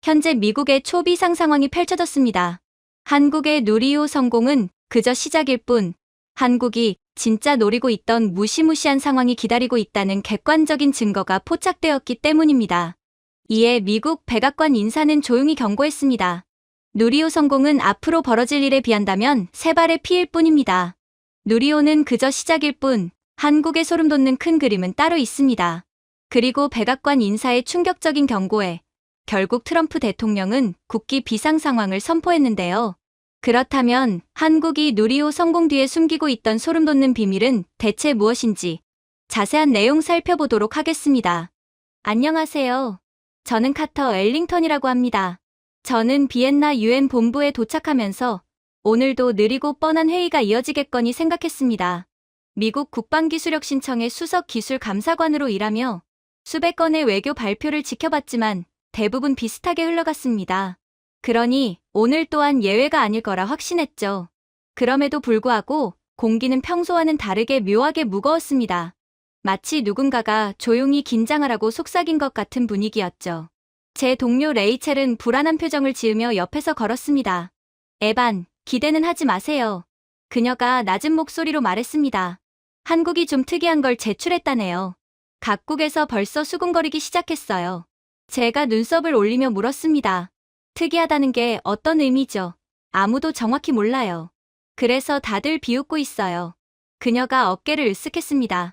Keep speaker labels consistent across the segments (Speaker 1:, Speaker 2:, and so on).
Speaker 1: 현재 미국의 초비상 상황이 펼쳐졌습니다. 한국의 누리호 성공은 그저 시작일 뿐, 한국이 진짜 노리고 있던 무시무시한 상황이 기다리고 있다는 객관적인 증거가 포착되었기 때문입니다. 이에 미국 백악관 인사는 조용히 경고했습니다. 누리호 성공은 앞으로 벌어질 일에 비한다면 세 발의 피일 뿐입니다. 누리호는 그저 시작일 뿐, 한국의 소름 돋는 큰 그림은 따로 있습니다. 그리고 백악관 인사의 충격적인 경고에 결국 트럼프 대통령은 국기 비상 상황을 선포했는데요. 그렇다면 한국이 누리호 성공 뒤에 숨기고 있던 소름 돋는 비밀은 대체 무엇인지 자세한 내용 살펴보도록 하겠습니다. 안녕하세요. 저는 카터 엘링턴이라고 합니다. 저는 비엔나 UN 본부에 도착하면서 오늘도 느리고 뻔한 회의가 이어지겠거니 생각했습니다. 미국 국방기술혁신청의 수석 기술감사관으로 일하며 수백 건의 외교 발표를 지켜봤지만 대부분 비슷하게 흘러갔습니다. 그러니 오늘 또한 예외가 아닐 거라 확신했죠. 그럼에도 불구하고 공기는 평소와는 다르게 묘하게 무거웠습니다. 마치 누군가가 조용히 긴장하라고 속삭인 것 같은 분위기였죠. 제 동료 레이첼은 불안한 표정을 지으며 옆에서 걸었습니다. 에반, 기대는 하지 마세요. 그녀가 낮은 목소리로 말했습니다. 한국이 좀 특이한 걸 제출했다네요. 각국에서 벌써 수군거리기 시작했어요. 제가 눈썹을 올리며 물었습니다. 특이하다는 게 어떤 의미죠? 아무도 정확히 몰라요. 그래서 다들 비웃고 있어요. 그녀가 어깨를 으쓱했습니다.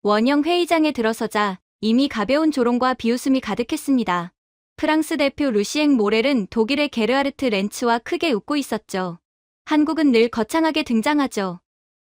Speaker 1: 원형 회의장에 들어서자 이미 가벼운 조롱과 비웃음이 가득했습니다. 프랑스 대표 루시엥 모렐은 독일의 게르하르트 렌츠와 크게 웃고 있었죠. 한국은 늘 거창하게 등장하죠.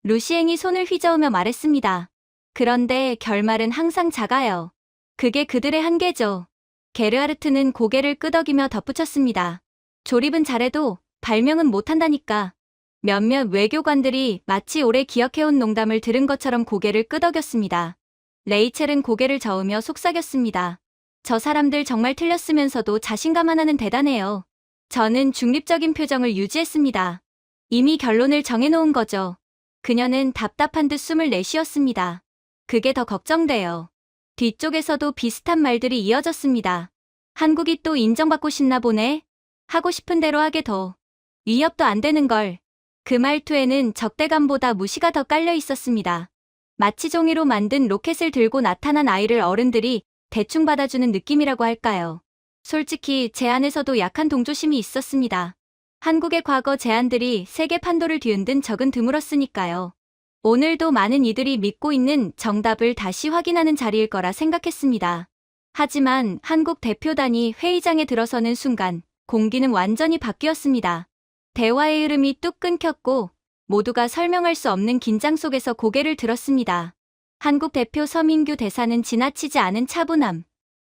Speaker 1: 루시엥이 손을 휘저으며 말했습니다. 그런데 결말은 항상 작아요. 그게 그들의 한계죠. 게르하르트는 고개를 끄덕이며 덧붙였습니다. 조립은 잘해도 발명은 못한다니까. 몇몇 외교관들이 마치 오래 기억해온 농담을 들은 것처럼 고개를 끄덕였습니다. 레이첼은 고개를 저으며 속삭였습니다. 저 사람들 정말 틀렸으면서도 자신감 하나는 대단해요. 저는 중립적인 표정을 유지했습니다. 이미 결론을 정해놓은 거죠. 그녀는 답답한 듯 숨을 내쉬었습니다. 그게 더 걱정돼요. 뒤쪽에서도 비슷한 말들이 이어졌습니다. 한국이 또 인정받고 싶나 보네. 하고 싶은 대로 하게 더. 위협도 안 되는 걸. 그 말투에는 적대감보다 무시가 더 깔려 있었습니다. 마치 종이로 만든 로켓을 들고 나타난 아이를 어른들이 대충 받아주는 느낌이라고 할까요. 솔직히 제 안에서도 약한 동조심이 있었습니다. 한국의 과거 제안들이 세계 판도를 뒤흔든 적은 드물었으니까요. 오늘도 많은 이들이 믿고 있는 정답을 다시 확인하는 자리일 거라 생각했습니다. 하지만 한국 대표단이 회의장에 들어서는 순간 공기는 완전히 바뀌었습니다. 대화의 흐름이 뚝 끊겼고 모두가 설명할 수 없는 긴장 속에서 고개를 들었습니다. 한국 대표 서민규 대사는 지나치지 않은 차분함,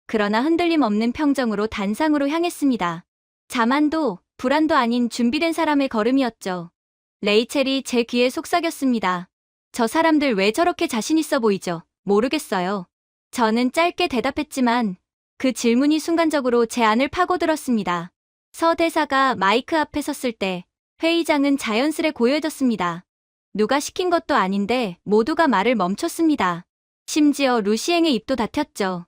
Speaker 1: 그러나 흔들림 없는 평정으로 단상으로 향했습니다. 자만도 불안도 아닌 준비된 사람의 걸음이었죠. 레이첼이 제 귀에 속삭였습니다. 저 사람들 왜 저렇게 자신 있어 보이죠? 모르겠어요. 저는 짧게 대답했지만 그 질문이 순간적으로 제 안을 파고들었습니다. 서 대사가 마이크 앞에 섰을 때 회의장은 자연스레 고요해졌습니다. 누가 시킨 것도 아닌데 모두가 말을 멈췄습니다. 심지어 루시엥의 입도 닫혔죠.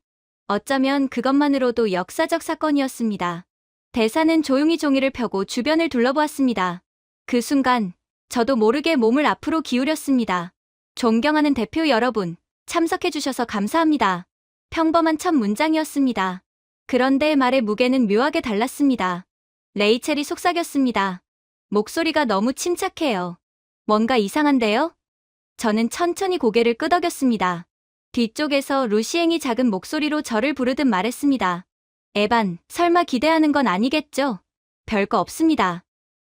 Speaker 1: 어쩌면 그것만으로도 역사적 사건이었습니다. 대사는 조용히 종이를 펴고 주변을 둘러보았습니다. 그 순간 저도 모르게 몸을 앞으로 기울였습니다. 존경하는 대표 여러분, 참석해주셔서 감사합니다. 평범한 첫 문장이었습니다. 그런데 말의 무게는 묘하게 달랐습니다. 레이첼이 속삭였습니다. 목소리가 너무 침착해요. 뭔가 이상한데요? 저는 천천히 고개를 끄덕였습니다. 뒤쪽에서 루시엥이 작은 목소리로 저를 부르듯 말했습니다. 에반, 설마 기대하는 건 아니겠죠? 별거 없습니다.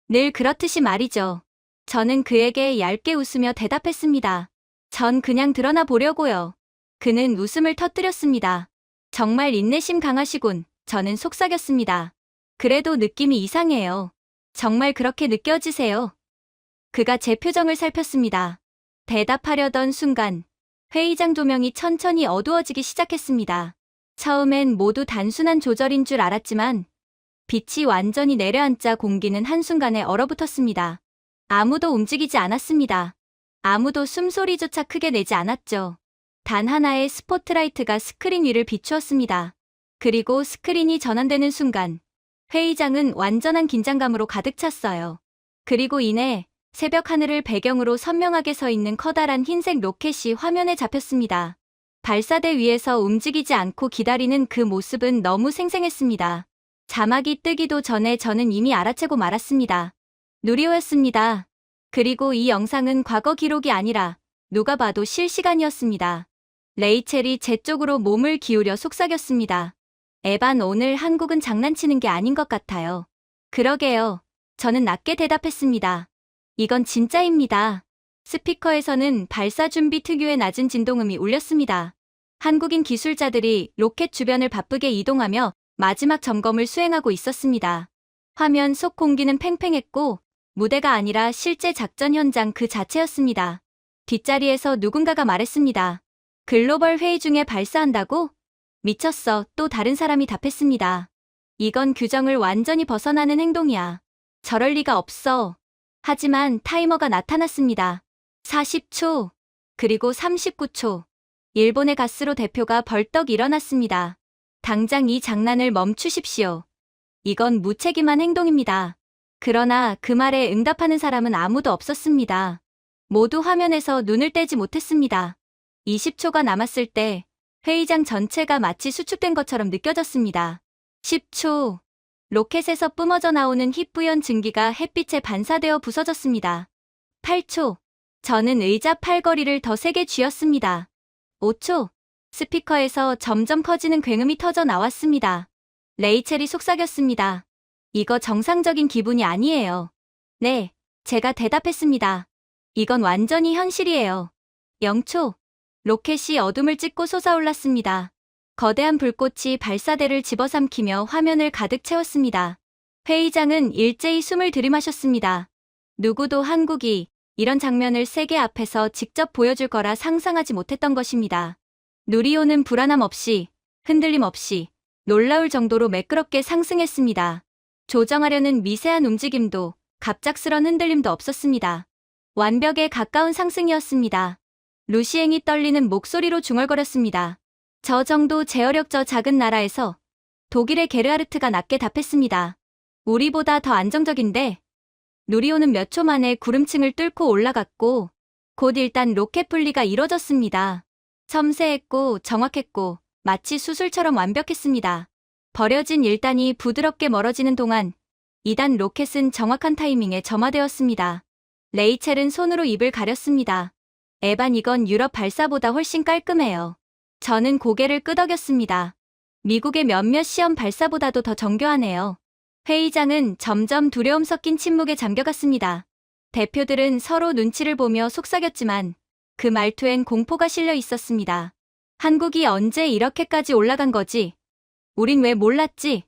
Speaker 1: 늘 그렇듯이 말이죠. 저는 그에게 얇게 웃으며 대답했습니다. 전 그냥 드러나 보려고요. 그는 웃음을 터뜨렸습니다. 정말 인내심 강하시군. 저는 속삭였습니다. 그래도 느낌이 이상해요. 정말 그렇게 느껴지세요? 그가 제 표정을 살폈습니다. 대답하려던 순간 회의장 조명이 천천히 어두워지기 시작했습니다. 처음엔 모두 단순한 조절인 줄 알았지만 빛이 완전히 내려앉자 공기는 한순간에 얼어붙었습니다. 아무도 움직이지 않았습니다. 아무도 숨소리조차 크게 내지 않았죠. 단 하나의 스포트라이트가 스크린 위를 비추었습니다. 그리고 스크린이 전환되는 순간 회의장은 완전한 긴장감으로 가득 찼어요. 그리고 이내 새벽 하늘을 배경으로 선명하게 서 있는 커다란 흰색 로켓이 화면에 잡혔습니다. 발사대 위에서 움직이지 않고 기다리는 그 모습은 너무 생생했습니다. 자막이 뜨기도 전에 저는 이미 알아채고 말았습니다. 누리호였습니다. 그리고 이 영상은 과거 기록이 아니라 누가 봐도 실시간이었습니다. 레이첼이 제 쪽으로 몸을 기울여 속삭였습니다. 에반, 오늘 한국은 장난치는 게 아닌 것 같아요. 그러게요. 저는 낮게 대답했습니다. 이건 진짜입니다. 스피커에서는 발사 준비 특유의 낮은 진동음이 울렸습니다. 한국인 기술자들이 로켓 주변을 바쁘게 이동하며 마지막 점검을 수행하고 있었습니다. 화면 속 공기는 팽팽했고 무대가 아니라 실제 작전 현장 그 자체였습니다. 뒷자리에서 누군가가 말했습니다. 글로벌 회의 중에 발사한다고? 미쳤어. 또 다른 사람이 답했습니다. 이건 규정을 완전히 벗어나는 행동이야. 저럴 리가 없어. 하지만 타이머가 나타났습니다. 40초, 그리고 39초. 일본의 가스로 대표가 벌떡 일어났습니다. 당장 이 장난을 멈추십시오. 이건 무책임한 행동입니다. 그러나 그 말에 응답하는 사람은 아무도 없었습니다. 모두 화면에서 눈을 떼지 못했습니다. 20초가 남았을 때 회의장 전체가 마치 수축된 것처럼 느껴졌습니다. 10초. 로켓에서 뿜어져 나오는 희뿌연 증기가 햇빛에 반사되어 부서졌습니다. 8초. 저는 의자 팔걸이를 더 세게 쥐었습니다. 5초. 스피커에서 점점 커지는 굉음이 터져 나왔습니다. 레이첼이 속삭였습니다. 이거 정상적인 기분이 아니에요. 네, 제가 대답했습니다. 이건 완전히 현실이에요. 0초. 로켓이 어둠을 찢고 솟아올랐습니다. 거대한 불꽃이 발사대를 집어삼키며 화면을 가득 채웠습니다. 회의장은 일제히 숨을 들이마셨습니다. 누구도 한국이 이런 장면을 세계 앞에서 직접 보여줄 거라 상상하지 못했던 것입니다. 누리호는 불안함 없이, 흔들림 없이, 놀라울 정도로 매끄럽게 상승했습니다. 조정하려는 미세한 움직임도, 갑작스런 흔들림도 없었습니다. 완벽에 가까운 상승이었습니다. 루시앵이 떨리는 목소리로 중얼거렸습니다. 저 정도 제어력 저 작은 나라에서 독일의 게르하르트가 낮게 답했습니다. 우리보다 더 안정적인데. 누리호는 몇 초 만에 구름층을 뚫고 올라갔고 곧 일단 로켓 분리가 이뤄졌습니다. 섬세했고 정확했고 마치 수술처럼 완벽했습니다. 버려진 1단이 부드럽게 멀어지는 동안 2단 로켓은 정확한 타이밍에 점화되었습니다. 레이첼은 손으로 입을 가렸습니다. 에반, 이건 유럽 발사보다 훨씬 깔끔해요. 저는 고개를 끄덕였습니다. 미국의 몇몇 시험 발사보다도 더 정교하네요. 회의장은 점점 두려움 섞인 침묵에 잠겨갔습니다. 대표들은 서로 눈치를 보며 속삭였지만 그 말투엔 공포가 실려 있었습니다. 한국이 언제 이렇게까지 올라간 거지? 우린 왜 몰랐지?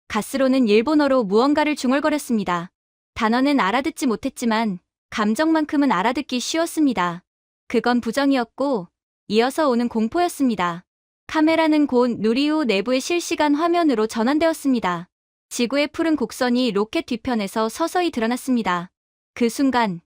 Speaker 1: 가스로는 일본어로 무언가를 중얼거렸습니다. 단어는 알아듣지 못했지만 감정만큼은 알아듣기 쉬웠습니다. 그건 부정이었고 이어서 오는 공포였습니다. 카메라는 곧 누리호 내부의 실시간 화면으로 전환되었습니다. 지구의 푸른 곡선이 로켓 뒤편에서 서서히 드러났습니다. 그 순간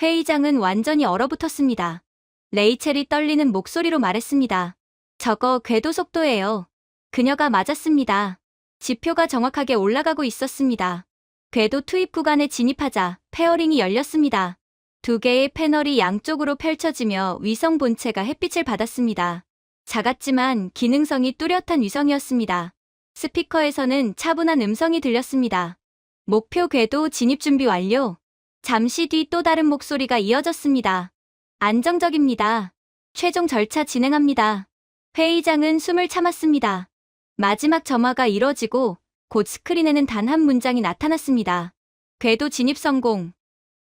Speaker 1: 회의장은 완전히 얼어붙었습니다. 레이첼이 떨리는 목소리로 말했습니다. 저거 궤도 속도예요. 그녀가 맞았습니다. 지표가 정확하게 올라가고 있었습니다. 궤도 투입 구간에 진입하자 페어링이 열렸습니다. 2개의 패널이 양쪽으로 펼쳐지며 위성 본체가 햇빛을 받았습니다. 작았지만 기능성이 뚜렷한 위성이었습니다. 스피커에서는 차분한 음성이 들렸습니다. 목표 궤도 진입 준비 완료. 잠시 뒤 또 다른 목소리가 이어졌습니다. 안정적입니다. 최종 절차 진행합니다. 회의장은 숨을 참았습니다. 마지막 점화가 이뤄지고 곧 스크린에는 단 한 문장이 나타났습니다. 궤도 진입 성공.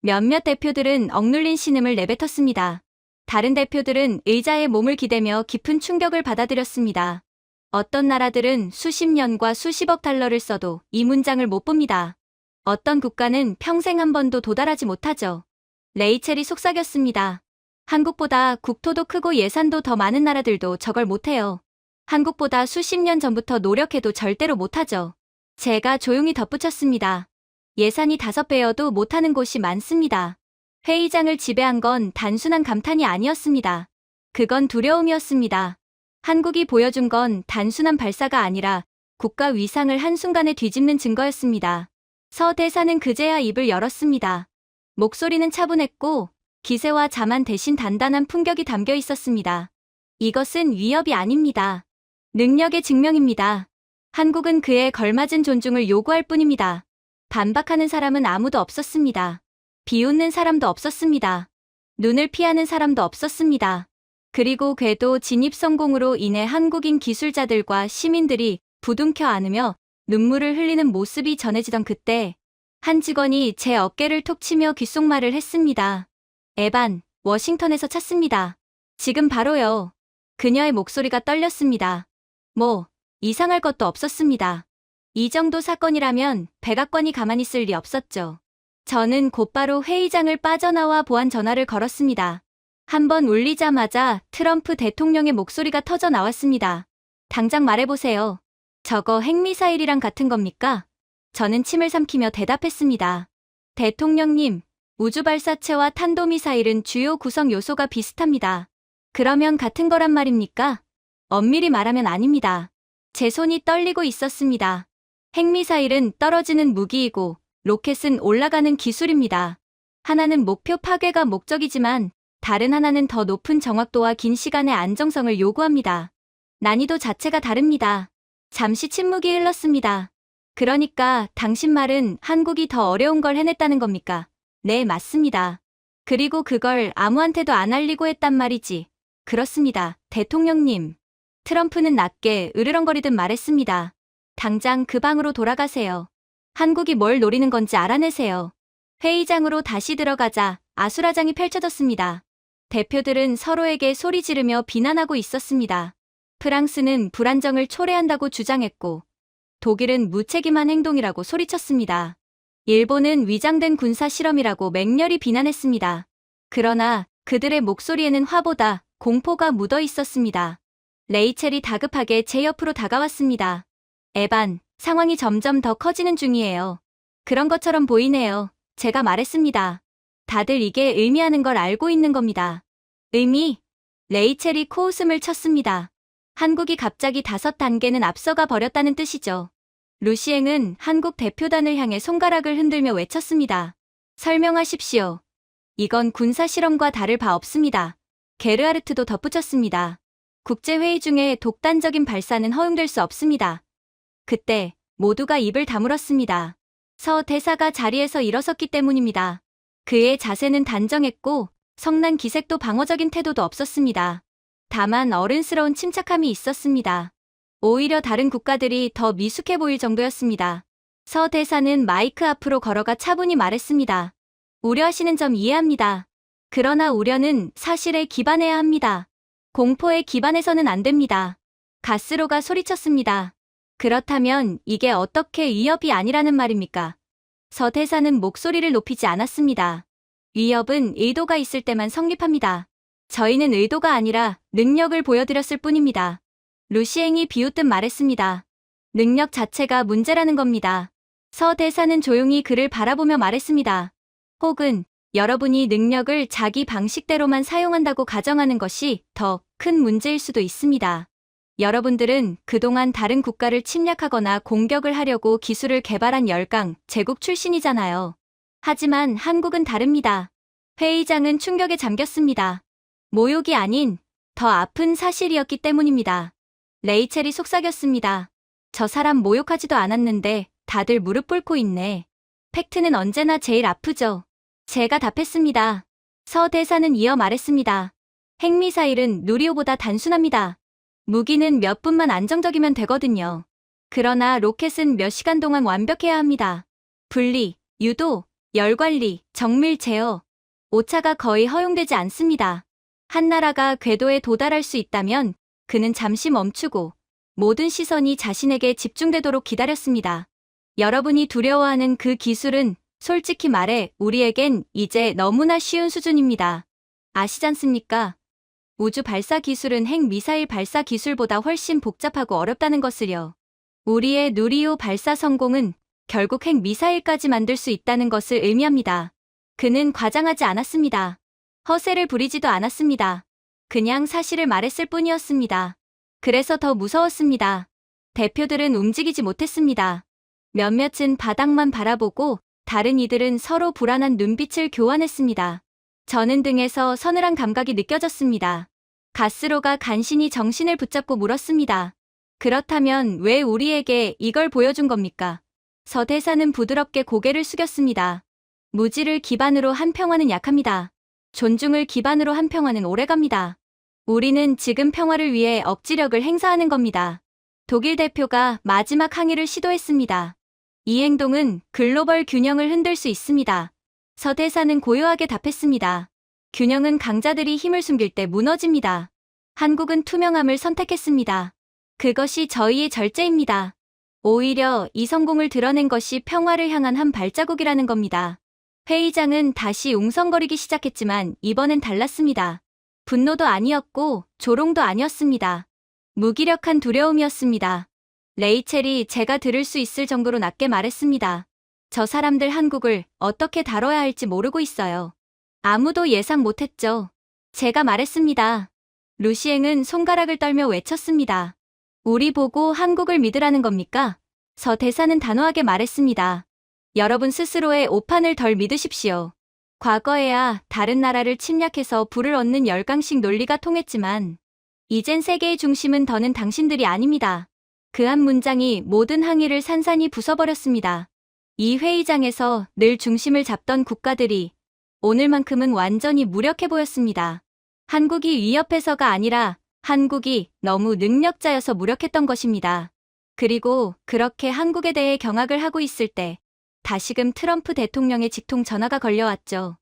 Speaker 1: 몇몇 대표들은 억눌린 신음을 내뱉었습니다. 다른 대표들은 의자에 몸을 기대며 깊은 충격을 받아들였습니다. 어떤 나라들은 수십 년과 수십억 달러를 써도 이 문장을 못 봅니다. 어떤 국가는 평생 한 번도 도달하지 못하죠. 레이첼이 속삭였습니다. 한국보다 국토도 크고 예산도 더 많은 나라들도 저걸 못해요. 한국보다 수십 년 전부터 노력해도 절대로 못하죠. 제가 조용히 덧붙였습니다. 예산이 5배여도 못하는 곳이 많습니다. 회의장을 지배한 건 단순한 감탄이 아니었습니다. 그건 두려움이었습니다. 한국이 보여준 건 단순한 발사가 아니라 국가 위상을 한순간에 뒤집는 증거였습니다. 서 대사는 그제야 입을 열었습니다. 목소리는 차분했고 기세와 자만 대신 단단한 품격이 담겨 있었습니다. 이것은 위협이 아닙니다. 능력의 증명입니다. 한국은 그에 걸맞은 존중을 요구할 뿐입니다. 반박하는 사람은 아무도 없었습니다. 비웃는 사람도 없었습니다. 눈을 피하는 사람도 없었습니다. 그리고 궤도 진입 성공으로 인해 한국인 기술자들과 시민들이 부둥켜 안으며 눈물을 흘리는 모습이 전해지던 그때 한 직원이 제 어깨를 톡 치며 귓속말을 했습니다. 에반, 워싱턴에서 찾습니다. 지금 바로요. 그녀의 목소리가 떨렸습니다. 뭐, 이상할 것도 없었습니다. 이 정도 사건이라면 백악관이 가만히 있을 리 없었죠. 저는 곧바로 회의장을 빠져나와 보안 전화를 걸었습니다. 한번 울리자마자 트럼프 대통령의 목소리가 터져 나왔습니다. 당장 말해보세요. 저거 핵미사일이랑 같은 겁니까? 저는 침을 삼키며 대답했습니다. 대통령님, 우주발사체와 탄도미사일은 주요 구성 요소가 비슷합니다. 그러면 같은 거란 말입니까? 엄밀히 말하면 아닙니다. 제 손이 떨리고 있었습니다. 핵미사일은 떨어지는 무기이고 로켓은 올라가는 기술입니다. 하나는 목표 파괴가 목적이지만 다른 하나는 더 높은 정확도와 긴 시간의 안정성을 요구합니다. 난이도 자체가 다릅니다. 잠시 침묵이 흘렀습니다. 그러니까 당신 말은 한국이 더 어려운 걸 해냈다는 겁니까? 네, 맞습니다. 그리고 그걸 아무한테도 안 알리고 했단 말이지. 그렇습니다, 대통령님. 트럼프는 낮게 으르렁거리듯 말했습니다. 당장 그 방으로 돌아가세요. 한국이 뭘 노리는 건지 알아내세요. 회의장으로 다시 들어가자 아수라장이 펼쳐졌습니다. 대표들은 서로에게 소리 지르며 비난하고 있었습니다. 프랑스는 불안정을 초래한다고 주장했고 독일은 무책임한 행동이라고 소리쳤습니다. 일본은 위장된 군사 실험이라고 맹렬히 비난했습니다. 그러나 그들의 목소리에는 화보다 공포가 묻어 있었습니다. 레이첼이 다급하게 제 옆으로 다가왔습니다. 에반, 상황이 점점 더 커지는 중이에요. 그런 것처럼 보이네요. 제가 말했습니다. 다들 이게 의미하는 걸 알고 있는 겁니다. 의미? 레이첼이 코웃음을 쳤습니다. 한국이 갑자기 5단계는 앞서가 버렸다는 뜻이죠. 루시eng은 한국 대표단을 향해 손가락을 흔들며 외쳤습니다. 설명하십시오. 이건 군사실험과 다를 바 없습니다. 게르하르트도 덧붙였습니다. 국제회의 중에 독단적인 발사는 허용될 수 없습니다. 그때 모두가 입을 다물었습니다. 서 대사가 자리에서 일어섰기 때문입니다. 그의 자세는 단정했고 성난 기색도 방어적인 태도도 없었습니다. 다만 어른스러운 침착함이 있었습니다. 오히려 다른 국가들이 더 미숙해 보일 정도였습니다. 서 대사는 마이크 앞으로 걸어가 차분히 말했습니다. 우려하시는 점 이해합니다. 그러나 우려는 사실에 기반해야 합니다. 공포에 기반해서는 안 됩니다. 가스로가 소리쳤습니다. 그렇다면 이게 어떻게 위협이 아니라는 말입니까? 서 대사는 목소리를 높이지 않았습니다. 위협은 의도가 있을 때만 성립합니다. 저희는 의도가 아니라 능력을 보여드렸을 뿐입니다. 루시eng이 비웃듯 말했습니다. 능력 자체가 문제라는 겁니다. 서 대사는 조용히 그를 바라보며 말했습니다. 혹은 여러분이 능력을 자기 방식대로만 사용한다고 가정하는 것이 더 큰 문제일 수도 있습니다. 여러분들은 그동안 다른 국가를 침략하거나 공격을 하려고 기술을 개발한 열강, 제국 출신이잖아요. 하지만 한국은 다릅니다. 회의장은 충격에 잠겼습니다. 모욕이 아닌 더 아픈 사실이었기 때문입니다. 레이첼이 속삭였습니다. 저 사람 모욕하지도 않았는데 다들 무릎 꿇고 있네. 팩트는 언제나 제일 아프죠. 제가 답했습니다. 서 대사는 이어 말했습니다. 핵미사일은 누리호보다 단순합니다. 무기는 몇 분만 안정적이면 되거든요. 그러나 로켓은 몇 시간 동안 완벽해야 합니다. 분리, 유도, 열관리, 정밀 제어, 오차가 거의 허용되지 않습니다. 한 나라가 궤도에 도달할 수 있다면 그는 잠시 멈추고 모든 시선이 자신에게 집중되도록 기다렸습니다. 여러분이 두려워하는 그 기술은 솔직히 말해 우리에겐 이제 너무나 쉬운 수준입니다. 아시잖습니까? 우주 발사 기술은 핵 미사일 발사 기술보다 훨씬 복잡하고 어렵다는 것을요. 우리의 누리호 발사 성공은 결국 핵 미사일까지 만들 수 있다는 것을 의미합니다. 그는 과장하지 않았습니다. 허세를 부리지도 않았습니다. 그냥 사실을 말했을 뿐이었습니다. 그래서 더 무서웠습니다. 대표들은 움직이지 못했습니다. 몇몇은 바닥만 바라보고 다른 이들은 서로 불안한 눈빛을 교환했습니다. 저는 등에서 서늘한 감각이 느껴졌습니다. 가스로가 간신히 정신을 붙잡고 물었습니다. 그렇다면 왜 우리에게 이걸 보여준 겁니까? 서 대사는 부드럽게 고개를 숙였습니다. 무지를 기반으로 한 평화는 약합니다. 존중을 기반으로 한 평화는 오래갑니다. 우리는 지금 평화를 위해 억지력을 행사하는 겁니다. 독일 대표가 마지막 항의를 시도했습니다. 이 행동은 글로벌 균형을 흔들 수 있습니다. 서 대사는 고요하게 답했습니다. 균형은 강자들이 힘을 숨길 때 무너집니다. 한국은 투명함을 선택했습니다. 그것이 저희의 절제입니다. 오히려 이 성공을 드러낸 것이 평화를 향한 한 발자국이라는 겁니다. 회의장은 다시 웅성거리기 시작했지만 이번엔 달랐습니다. 분노도 아니었고 조롱도 아니었습니다. 무기력한 두려움이었습니다. 레이첼이 제가 들을 수 있을 정도로 낮게 말했습니다. 저 사람들 한국을 어떻게 다뤄야 할지 모르고 있어요. 아무도 예상 못했죠. 제가 말했습니다. 루시eng은 손가락을 떨며 외쳤습니다. 우리 보고 한국을 믿으라는 겁니까? 서 대사는 단호하게 말했습니다. 여러분 스스로의 오판을 덜 믿으십시오. 과거에야 다른 나라를 침략해서 부를 얻는 열강식 논리가 통했지만 이젠 세계의 중심은 더는 당신들이 아닙니다. 그 한 문장이 모든 항의를 산산이 부숴버렸습니다. 이 회의장에서 늘 중심을 잡던 국가들이 오늘만큼은 완전히 무력해 보였습니다. 한국이 위협해서가 아니라 한국이 너무 능력자여서 무력했던 것입니다. 그리고 그렇게 한국에 대해 경악을 하고 있을 때 다시금 트럼프 대통령의 직통 전화가 걸려왔죠.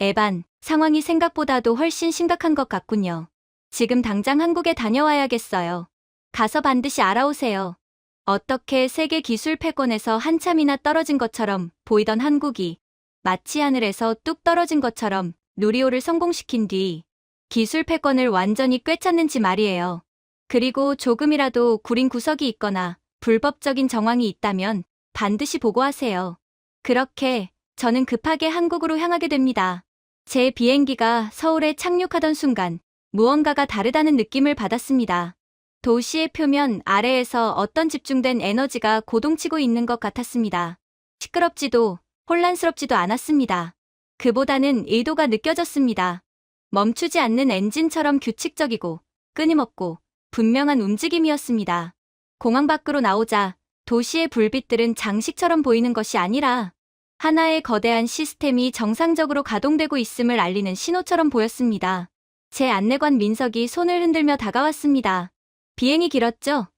Speaker 1: 에반, 상황이 생각보다도 훨씬 심각한 것 같군요. 지금 당장 한국에 다녀와야겠어요. 가서 반드시 알아오세요. 어떻게 세계 기술 패권에서 한참이나 떨어진 것처럼 보이던 한국이 마치 하늘에서 뚝 떨어진 것처럼 누리호를 성공시킨 뒤 기술 패권을 완전히 꿰찼는지 말이에요. 그리고 조금이라도 구린 구석이 있거나 불법적인 정황이 있다면 반드시 보고하세요. 그렇게 저는 급하게 한국으로 향하게 됩니다. 제 비행기가 서울에 착륙하던 순간 무언가가 다르다는 느낌을 받았습니다. 도시의 표면 아래에서 어떤 집중된 에너지가 고동치고 있는 것 같았습니다. 시끄럽지도 혼란스럽지도 않았습니다. 그보다는 의도가 느껴졌습니다. 멈추지 않는 엔진처럼 규칙적이고 끊임없고 분명한 움직임이었습니다. 공항 밖으로 나오자 도시의 불빛들은 장식처럼 보이는 것이 아니라 하나의 거대한 시스템이 정상적으로 가동되고 있음을 알리는 신호처럼 보였습니다. 제 안내관 민석이 손을 흔들며 다가왔습니다. 비행이 길었죠?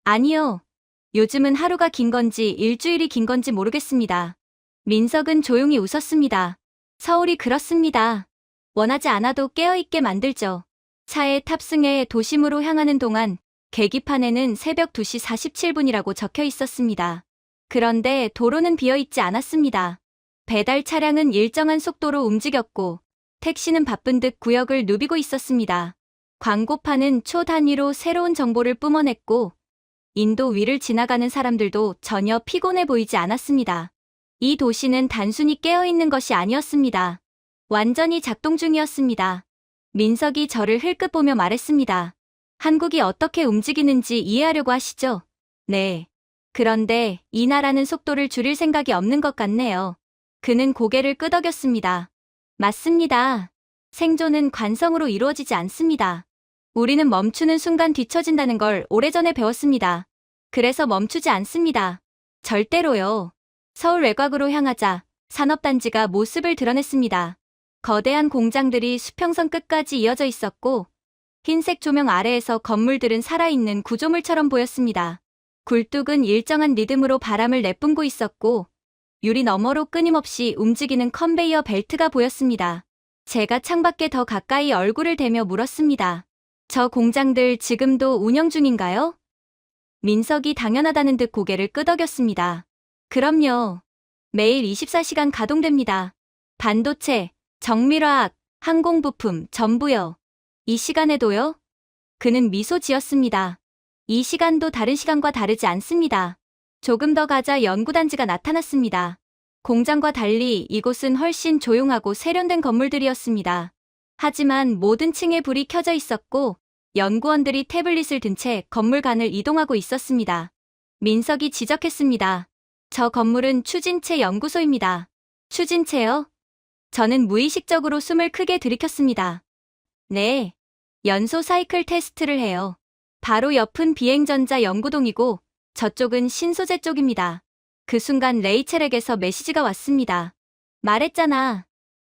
Speaker 1: 아니요. 요즘은 하루가 긴 건지 일주일이 긴 건지 모르겠습니다. 민석은 조용히 웃었습니다. 서울이 그렇습니다. 원하지 않아도 깨어있게 만들죠. 차에 탑승해 도심으로 향하는 동안 계기판에는 새벽 2시 47분이라고 적혀 있었습니다. 그런데 도로는 비어있지 않았습니다. 배달 차량은 일정한 속도로 움직였고 택시는 바쁜 듯 구역을 누비고 있었습니다. 광고판은 초 단위로 새로운 정보를 뿜어냈고 인도 위를 지나가는 사람들도 전혀 피곤해 보이지 않았습니다. 이 도시는 단순히 깨어있는 것이 아니었습니다. 완전히 작동 중이었습니다. 민석이 저를 흘끗 보며 말했습니다. 한국이 어떻게 움직이는지 이해하려고 하시죠? 네. 그런데 이 나라는 속도를 줄일 생각이 없는 것 같네요. 그는 고개를 끄덕였습니다. 맞습니다. 생존은 관성으로 이루어지지 않습니다. 우리는 멈추는 순간 뒤처진다는 걸 오래전에 배웠습니다. 그래서 멈추지 않습니다. 절대로요. 서울 외곽으로 향하자 산업단지가 모습을 드러냈습니다. 거대한 공장들이 수평선 끝까지 이어져 있었고 흰색 조명 아래에서 건물들은 살아있는 구조물처럼 보였습니다. 굴뚝은 일정한 리듬으로 바람을 내뿜고 있었고 유리 너머로 끊임없이 움직이는 컨베이어 벨트가 보였습니다. 제가 창밖에 더 가까이 얼굴을 대며 물었습니다. 저 공장들 지금도 운영 중인가요? 민석이 당연하다는 듯 고개를 끄덕였습니다. 그럼요. 매일 24시간 가동됩니다. 반도체, 정밀화학, 항공부품, 전부요. 이 시간에도요? 그는 미소 지었습니다. 이 시간도 다른 시간과 다르지 않습니다. 조금 더 가자 연구단지가 나타났습니다. 공장과 달리 이곳은 훨씬 조용하고 세련된 건물들이었습니다. 하지만 모든 층에 불이 켜져 있었고 연구원들이 태블릿을 든 채 건물간을 이동하고 있었습니다. 민석이 지적했습니다. 저 건물은 추진체 연구소입니다. 추진체요? 저는 무의식적으로 숨을 크게 들이켰습니다. 네. 연소 사이클 테스트를 해요. 바로 옆은 비행전자 연구동이고 저쪽은 신소재 쪽입니다. 그 순간 레이첼에게서 메시지가 왔습니다. 말했잖아.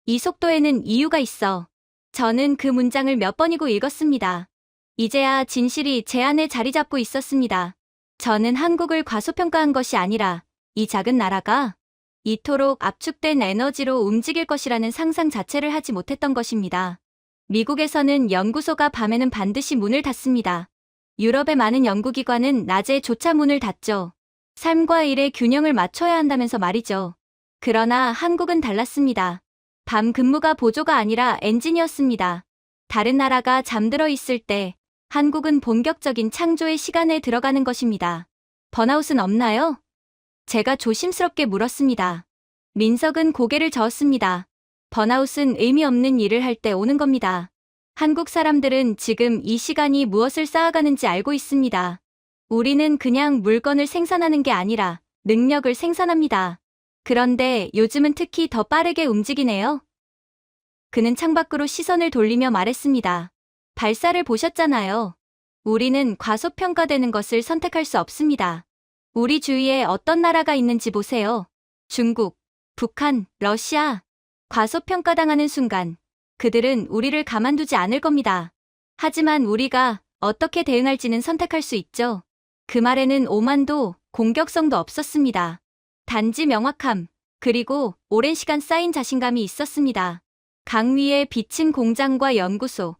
Speaker 1: 이 속도에는 이유가 있어. 저는 그 문장을 몇 번이고 읽었습니다. 이제야 진실이 제 안에 자리 잡고 있었습니다. 저는 한국을 과소평가한 것이 아니라 이 작은 나라가 이토록 압축된 에너지로 움직일 것이라는 상상 자체를 하지 못했던 것입니다. 미국에서는 연구소가 밤에는 반드시 문을 닫습니다. 유럽의 많은 연구기관은 낮에조차 문을 닫죠. 삶과 일의 균형을 맞춰야 한다면서 말이죠. 그러나 한국은 달랐습니다. 밤 근무가 보조가 아니라 엔진이었습니다. 다른 나라가 잠들어 있을 때 한국은 본격적인 창조의 시간에 들어가는 것입니다. 번아웃은 없나요? 제가 조심스럽게 물었습니다. 민석은 고개를 저었습니다. 번아웃은 의미 없는 일을 할 때 오는 겁니다. 한국 사람들은 지금 이 시간이 무엇을 쌓아가는지 알고 있습니다. 우리는 그냥 물건을 생산하는 게 아니라 능력을 생산합니다. 그런데 요즘은 특히 더 빠르게 움직이네요. 그는 창밖으로 시선을 돌리며 말했습니다. 발사를 보셨잖아요. 우리는 과소평가되는 것을 선택할 수 없습니다. 우리 주위에 어떤 나라가 있는지 보세요. 중국, 북한, 러시아. 과소평가당하는 순간 그들은 우리를 가만두지 않을 겁니다. 하지만 우리가 어떻게 대응할지는 선택할 수 있죠. 그 말에는 오만도 공격성도 없었습니다. 단지 명확함, 그리고 오랜 시간 쌓인 자신감이 있었습니다. 강 위에 비친 공장과 연구소,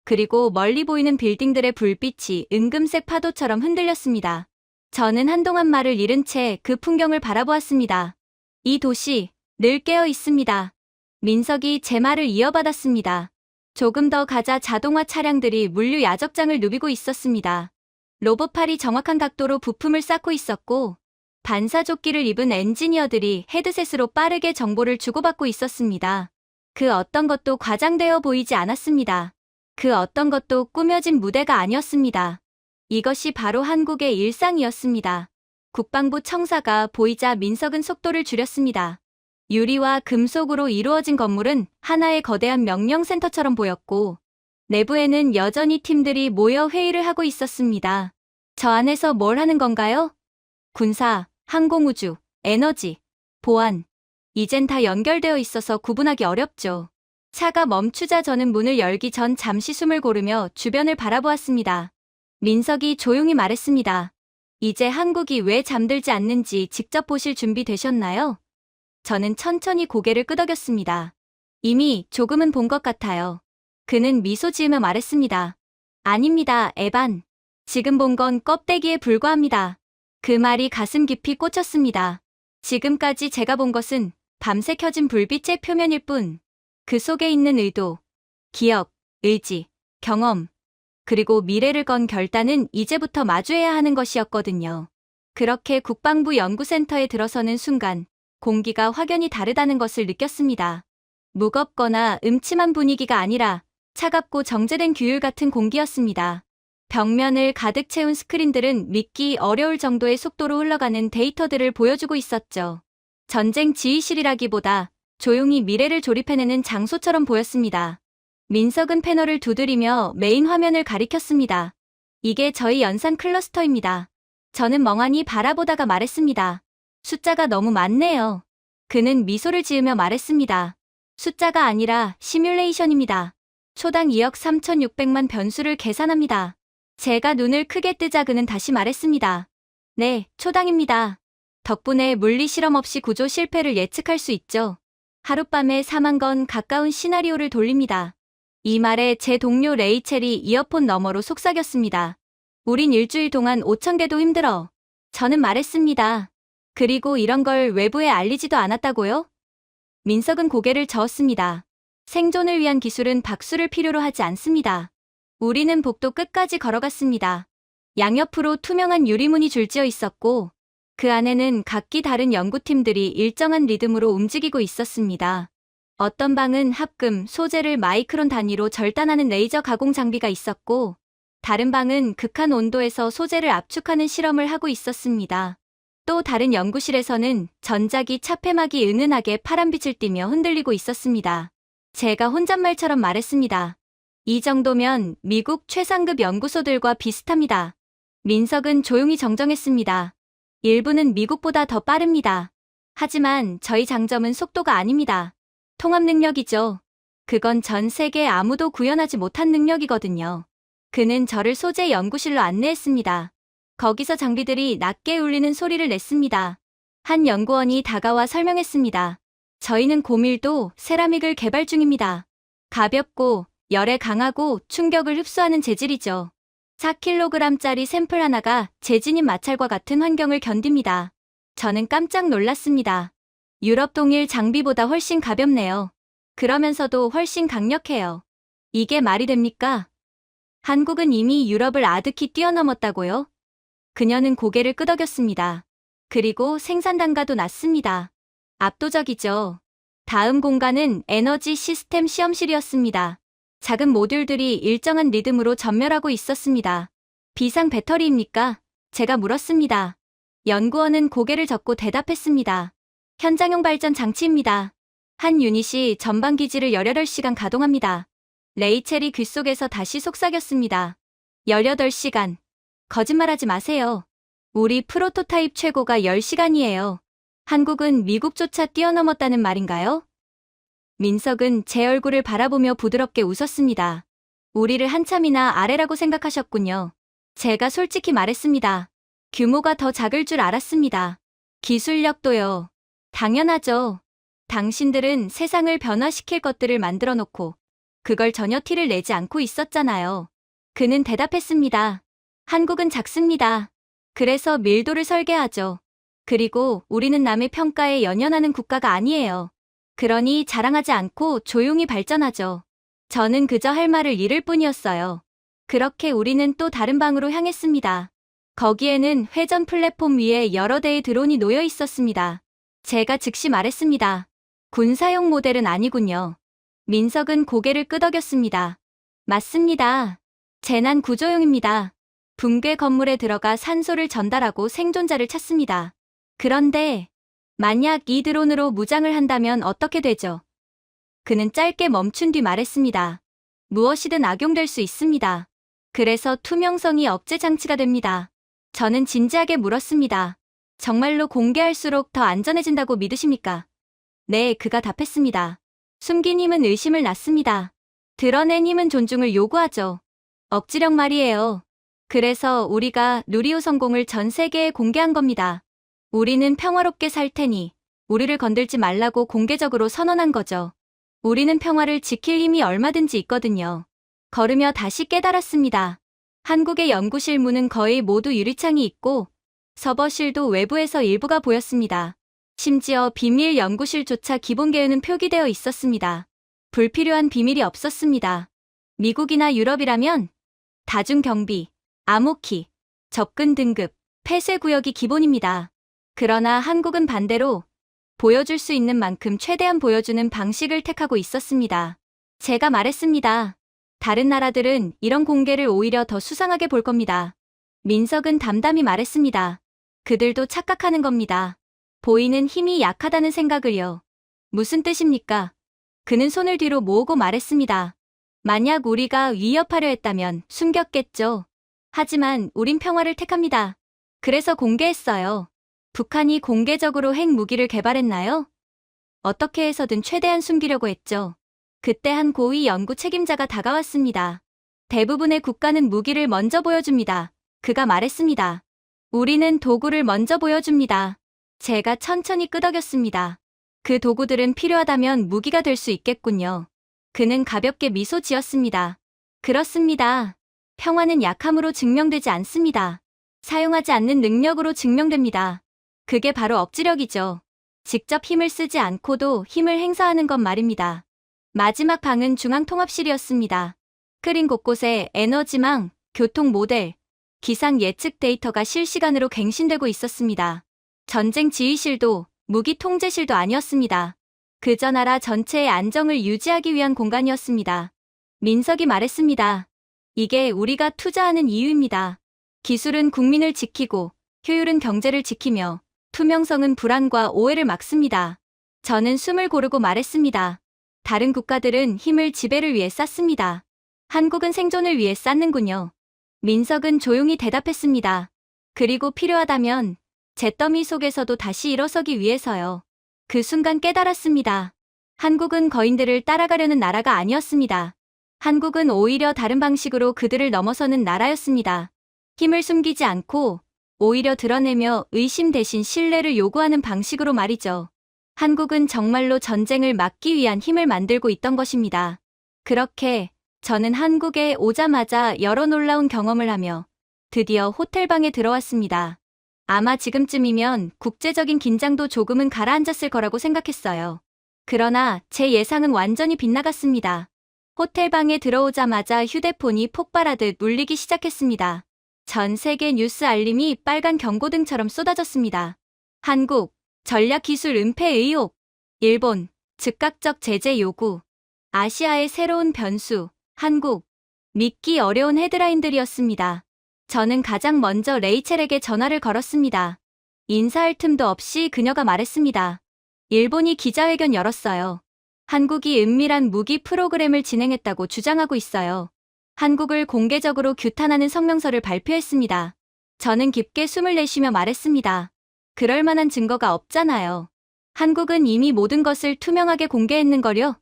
Speaker 1: 그리고 멀리 보이는 빌딩들의 불빛이 은금색 파도처럼 흔들렸습니다. 저는 한동안 말을 잃은 채 그 풍경을 바라보았습니다. 이 도시, 늘 깨어 있습니다. 민석이 제 말을 이어받았습니다. 조금 더 가자 자동화 차량들이 물류 야적장을 누비고 있었습니다. 로봇팔이 정확한 각도로 부품을 쌓고 있었고 반사조끼를 입은 엔지니어들이 헤드셋으로 빠르게 정보를 주고받고 있었습니다. 그 어떤 것도 과장되어 보이지 않았습니다. 그 어떤 것도 꾸며진 무대가 아니었습니다. 이것이 바로 한국의 일상이었습니다. 국방부 청사가 보이자 민석은 속도를 줄였습니다. 유리와 금속으로 이루어진 건물은 하나의 거대한 명령센터처럼 보였고 내부에는 여전히 팀들이 모여 회의를 하고 있었습니다. 저 안에서 뭘 하는 건가요? 군사, 항공우주, 에너지, 보안. 이젠 다 연결되어 있어서 구분하기 어렵죠. 차가 멈추자 저는 문을 열기 전 잠시 숨을 고르며 주변을 바라보았습니다. 민석이 조용히 말했습니다. 이제 한국이 왜 잠들지 않는지 직접 보실 준비 되셨나요? 저는 천천히 고개를 끄덕였습니다. 이미 조금은 본 것 같아요. 그는 미소 지으며 말했습니다. 아닙니다, 에반. 지금 본 건 껍데기에 불과합니다. 그 말이 가슴 깊이 꽂혔습니다. 지금까지 제가 본 것은 밤새 켜진 불빛의 표면일 뿐, 그 속에 있는 의도, 기억, 의지, 경험, 그리고 미래를 건 결단은 이제부터 마주해야 하는 것이었거든요. 그렇게 국방부 연구센터에 들어서는 순간 공기가 확연히 다르다는 것을 느꼈습니다. 무겁거나 음침한 분위기가 아니라 차갑고 정제된 규율 같은 공기였습니다. 벽면을 가득 채운 스크린들은 믿기 어려울 정도의 속도로 흘러가는 데이터들을 보여주고 있었죠. 전쟁 지휘실이라기보다 조용히 미래를 조립해내는 장소처럼 보였습니다. 민석은 패널을 두드리며 메인 화면을 가리켰습니다. 이게 저희 연산 클러스터입니다. 저는 멍하니 바라보다가 말했습니다. 숫자가 너무 많네요. 그는 미소를 지으며 말했습니다. 숫자가 아니라 시뮬레이션입니다. 초당 2억 3,600만 변수를 계산합니다. 제가 눈을 크게 뜨자 그는 다시 말했습니다. 네, 초당입니다. 덕분에 물리 실험 없이 구조 실패를 예측할 수 있죠. 하룻밤에 4만 건 가까운 시나리오를 돌립니다. 이 말에 제 동료 레이첼이 이어폰 너머로 속삭였습니다. 우린 일주일 동안 5,000개도 힘들어. 저는 말했습니다. 그리고 이런 걸 외부에 알리지도 않았다고요? 민석은 고개를 저었습니다. 생존을 위한 기술은 박수를 필요로 하지 않습니다. 우리는 복도 끝까지 걸어갔습니다. 양옆으로 투명한 유리문이 줄지어 있었고 그 안에는 각기 다른 연구팀들이 일정한 리듬으로 움직이고 있었습니다. 어떤 방은 합금, 소재를 마이크론 단위로 절단하는 레이저 가공 장비가 있었고 다른 방은 극한 온도에서 소재를 압축하는 실험을 하고 있었습니다. 또 다른 연구실에서는 전자기 차폐막이 은은하게 파란빛을 띠며 흔들리고 있었습니다. 제가 혼잣말처럼 말했습니다. 이 정도면 미국 최상급 연구소들과 비슷합니다. 민석은 조용히 정정했습니다. 일부는 미국보다 더 빠릅니다. 하지만 저희 장점은 속도가 아닙니다. 통합 능력이죠. 그건 전 세계에 아무도 구현하지 못한 능력이거든요. 그는 저를 소재 연구실로 안내했습니다. 거기서 장비들이 낮게 울리는 소리를 냈습니다. 한 연구원이 다가와 설명했습니다. 저희는 고밀도 세라믹을 개발 중입니다. 가볍고 열에 강하고 충격을 흡수하는 재질이죠. 4kg짜리 샘플 하나가 재진입 마찰과 같은 환경을 견딥니다. 저는 깜짝 놀랐습니다. 유럽 동일 장비보다 훨씬 가볍네요. 그러면서도 훨씬 강력해요. 이게 말이 됩니까? 한국은 이미 유럽을 아득히 뛰어넘었다고요? 그녀는 고개를 끄덕였습니다. 그리고 생산 단가도 낮습니다. 압도적이죠. 다음 공간은 에너지 시스템 시험실이었습니다. 작은 모듈들이 일정한 리듬으로 전멸하고 있었습니다. 비상 배터리입니까? 제가 물었습니다. 연구원은 고개를 젓고 대답했습니다. 현장용 발전 장치입니다. 한 유닛이 전방 기지를 18시간 가동합니다. 레이첼이 귓속에서 다시 속삭였습니다. 18시간. 거짓말하지 마세요. 우리 프로토타입 최고가 10시간이에요. 한국은 미국조차 뛰어넘었다는 말인가요? 민석은 제 얼굴을 바라보며 부드럽게 웃었습니다. 우리를 한참이나 아래라고 생각하셨군요. 제가 솔직히 말했습니다. 규모가 더 작을 줄 알았습니다. 기술력도요. 당연하죠. 당신들은 세상을 변화시킬 것들을 만들어 놓고 그걸 전혀 티를 내지 않고 있었잖아요. 그는 대답했습니다. 한국은 작습니다. 그래서 밀도를 설계하죠. 그리고 우리는 남의 평가에 연연하는 국가가 아니에요. 그러니 자랑하지 않고 조용히 발전하죠. 저는 그저 할 말을 잃을 뿐이었어요. 그렇게 우리는 또 다른 방으로 향했습니다. 거기에는 회전 플랫폼 위에 여러 대의 드론이 놓여 있었습니다. 제가 즉시 말했습니다. 군사용 모델은 아니군요. 민석은 고개를 끄덕였습니다. 맞습니다. 재난 구조용입니다. 붕괴 건물에 들어가 산소를 전달하고 생존자를 찾습니다. 그런데 만약 이 드론으로 무장을 한다면 어떻게 되죠? 그는 짧게 멈춘 뒤 말했습니다. 무엇이든 악용될 수 있습니다. 그래서 투명성이 억제 장치가 됩니다. 저는 진지하게 물었습니다. 정말로 공개할수록 더 안전해진다고 믿으십니까? 네, 그가 답했습니다. 숨긴 힘은 의심을 낳습니다. 드러낸 힘은 존중을 요구하죠. 억지력 말이에요. 그래서 우리가 누리호 성공을 전 세계에 공개한 겁니다. 우리는 평화롭게 살 테니 우리를 건들지 말라고 공개적으로 선언한 거죠. 우리는 평화를 지킬 힘이 얼마든지 있거든요. 걸으며 다시 깨달았습니다. 한국의 연구실 문은 거의 모두 유리창이 있고 서버실도 외부에서 일부가 보였습니다. 심지어 비밀 연구실조차 기본 계획은 표기되어 있었습니다. 불필요한 비밀이 없었습니다. 미국이나 유럽이라면 다중경비, 암호키, 접근 등급, 폐쇄 구역이 기본입니다. 그러나 한국은 반대로 보여줄 수 있는 만큼 최대한 보여주는 방식을 택하고 있었습니다. 제가 말했습니다. 다른 나라들은 이런 공개를 오히려 더 수상하게 볼 겁니다. 민석은 담담히 말했습니다. 그들도 착각하는 겁니다. 보이는 힘이 약하다는 생각을요. 무슨 뜻입니까? 그는 손을 뒤로 모으고 말했습니다. 만약 우리가 위협하려 했다면 숨겼겠죠. 하지만 우린 평화를 택합니다. 그래서 공개했어요. 북한이 공개적으로 핵무기를 개발했나요? 어떻게 해서든 최대한 숨기려고 했죠. 그때 한 고위 연구 책임자가 다가왔습니다. 대부분의 국가는 무기를 먼저 보여줍니다. 그가 말했습니다. 우리는 도구를 먼저 보여줍니다. 제가 천천히 끄덕였습니다. 그 도구들은 필요하다면 무기가 될 수 있겠군요. 그는 가볍게 미소 지었습니다. 그렇습니다. 평화는 약함으로 증명되지 않습니다. 사용하지 않는 능력으로 증명됩니다. 그게 바로 억지력이죠. 직접 힘을 쓰지 않고도 힘을 행사하는 것 말입니다. 마지막 방은 중앙통합실이었습니다. 스크린 곳곳에 에너지망, 교통 모델, 기상 예측 데이터가 실시간으로 갱신되고 있었습니다. 전쟁 지휘실도 무기 통제실도 아니었습니다. 그저 나라 전체의 안정을 유지하기 위한 공간이었습니다. 민석이 말했습니다. 이게 우리가 투자하는 이유입니다. 기술은 국민을 지키고 효율은 경제를 지키며 투명성은 불안과 오해를 막습니다. 저는 숨을 고르고 말했습니다. 다른 국가들은 힘을 지배를 위해 쌓습니다. 한국은 생존을 위해 쌓는군요. 민석은 조용히 대답했습니다. 그리고 필요하다면 잿더미 속에서도 다시 일어서기 위해서요. 그 순간 깨달았습니다. 한국은 거인들을 따라가려는 나라가 아니었습니다. 한국은 오히려 다른 방식으로 그들을 넘어서는 나라였습니다. 힘을 숨기지 않고 오히려 드러내며 의심 대신 신뢰를 요구하는 방식으로 말이죠. 한국은 정말로 전쟁을 막기 위한 힘을 만들고 있던 것입니다. 그렇게 저는 한국에 오자마자 여러 놀라운 경험을 하며 드디어 호텔방에 들어왔습니다. 아마 지금쯤이면 국제적인 긴장도 조금은 가라앉았을 거라고 생각했어요. 그러나 제 예상은 완전히 빗나갔습니다. 호텔방에 들어오자마자 휴대폰이 폭발하듯 울리기 시작했습니다. 전 세계 뉴스 알림이 빨간 경고등처럼 쏟아졌습니다. 한국, 전략기술 은폐 의혹, 일본, 즉각적 제재 요구, 아시아의 새로운 변수, 한국, 믿기 어려운 헤드라인들이었습니다. 저는 가장 먼저 레이첼에게 전화를 걸었습니다. 인사할 틈도 없이 그녀가 말했습니다. 일본이 기자회견 열었어요. 한국이 은밀한 무기 프로그램을 진행했다고 주장하고 있어요. 한국을 공개적으로 규탄하는 성명서를 발표했습니다. 저는 깊게 숨을 내쉬며 말했습니다. 그럴 만한 증거가 없잖아요. 한국은 이미 모든 것을 투명하게 공개했는걸요?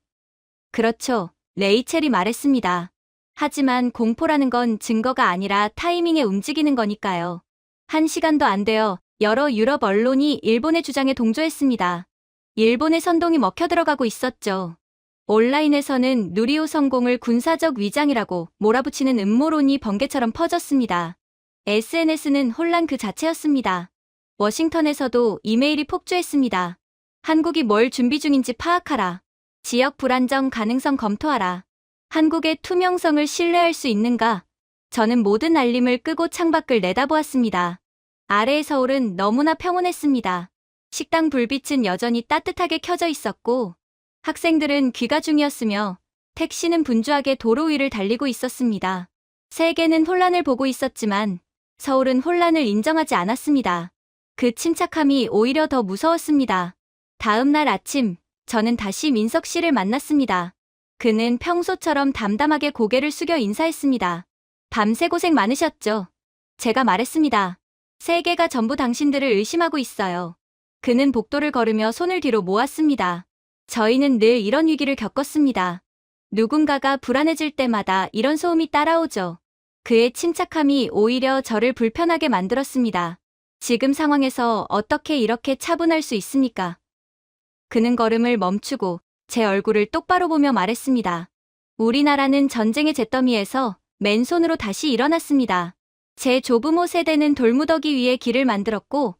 Speaker 1: 그렇죠. 레이첼이 말했습니다. 하지만 공포라는 건 증거가 아니라 타이밍에 움직이는 거니까요. 1시간도 안 되어 여러 유럽 언론이 일본의 주장에 동조했습니다. 일본의 선동이 먹혀 들어가고 있었죠. 온라인에서는 누리호 성공을 군사적 위장이라고 몰아붙이는 음모론이 번개처럼 퍼졌습니다. SNS는 혼란 그 자체였습니다. 워싱턴에서도 이메일이 폭주했습니다. 한국이 뭘 준비 중인지 파악하라. 지역 불안정 가능성 검토하라. 한국의 투명성을 신뢰할 수 있는가? 저는 모든 알림을 끄고 창밖을 내다보았습니다. 아래의 서울은 너무나 평온했습니다. 식당 불빛은 여전히 따뜻하게 켜져 있었고 학생들은 귀가 중이었으며 택시는 분주하게 도로 위를 달리고 있었습니다. 세계는 혼란을 보고 있었지만 서울은 혼란을 인정하지 않았습니다. 그 침착함이 오히려 더 무서웠습니다. 다음 날 아침, 저는 다시 민석 씨를 만났습니다. 그는 평소처럼 담담하게 고개를 숙여 인사했습니다. 밤새 고생 많으셨죠? 제가 말했습니다. 세계가 전부 당신들을 의심하고 있어요. 그는 복도를 걸으며 손을 뒤로 모았습니다. 저희는 늘 이런 위기를 겪었습니다. 누군가가 불안해질 때마다 이런 소음이 따라오죠. 그의 침착함이 오히려 저를 불편하게 만들었습니다. 지금 상황에서 어떻게 이렇게 차분할 수 있습니까? 그는 걸음을 멈추고 제 얼굴을 똑바로 보며 말했습니다. 우리나라는 전쟁의 잿더미에서 맨손으로 다시 일어났습니다. 제 조부모 세대는 돌무더기 위에 길을 만들었고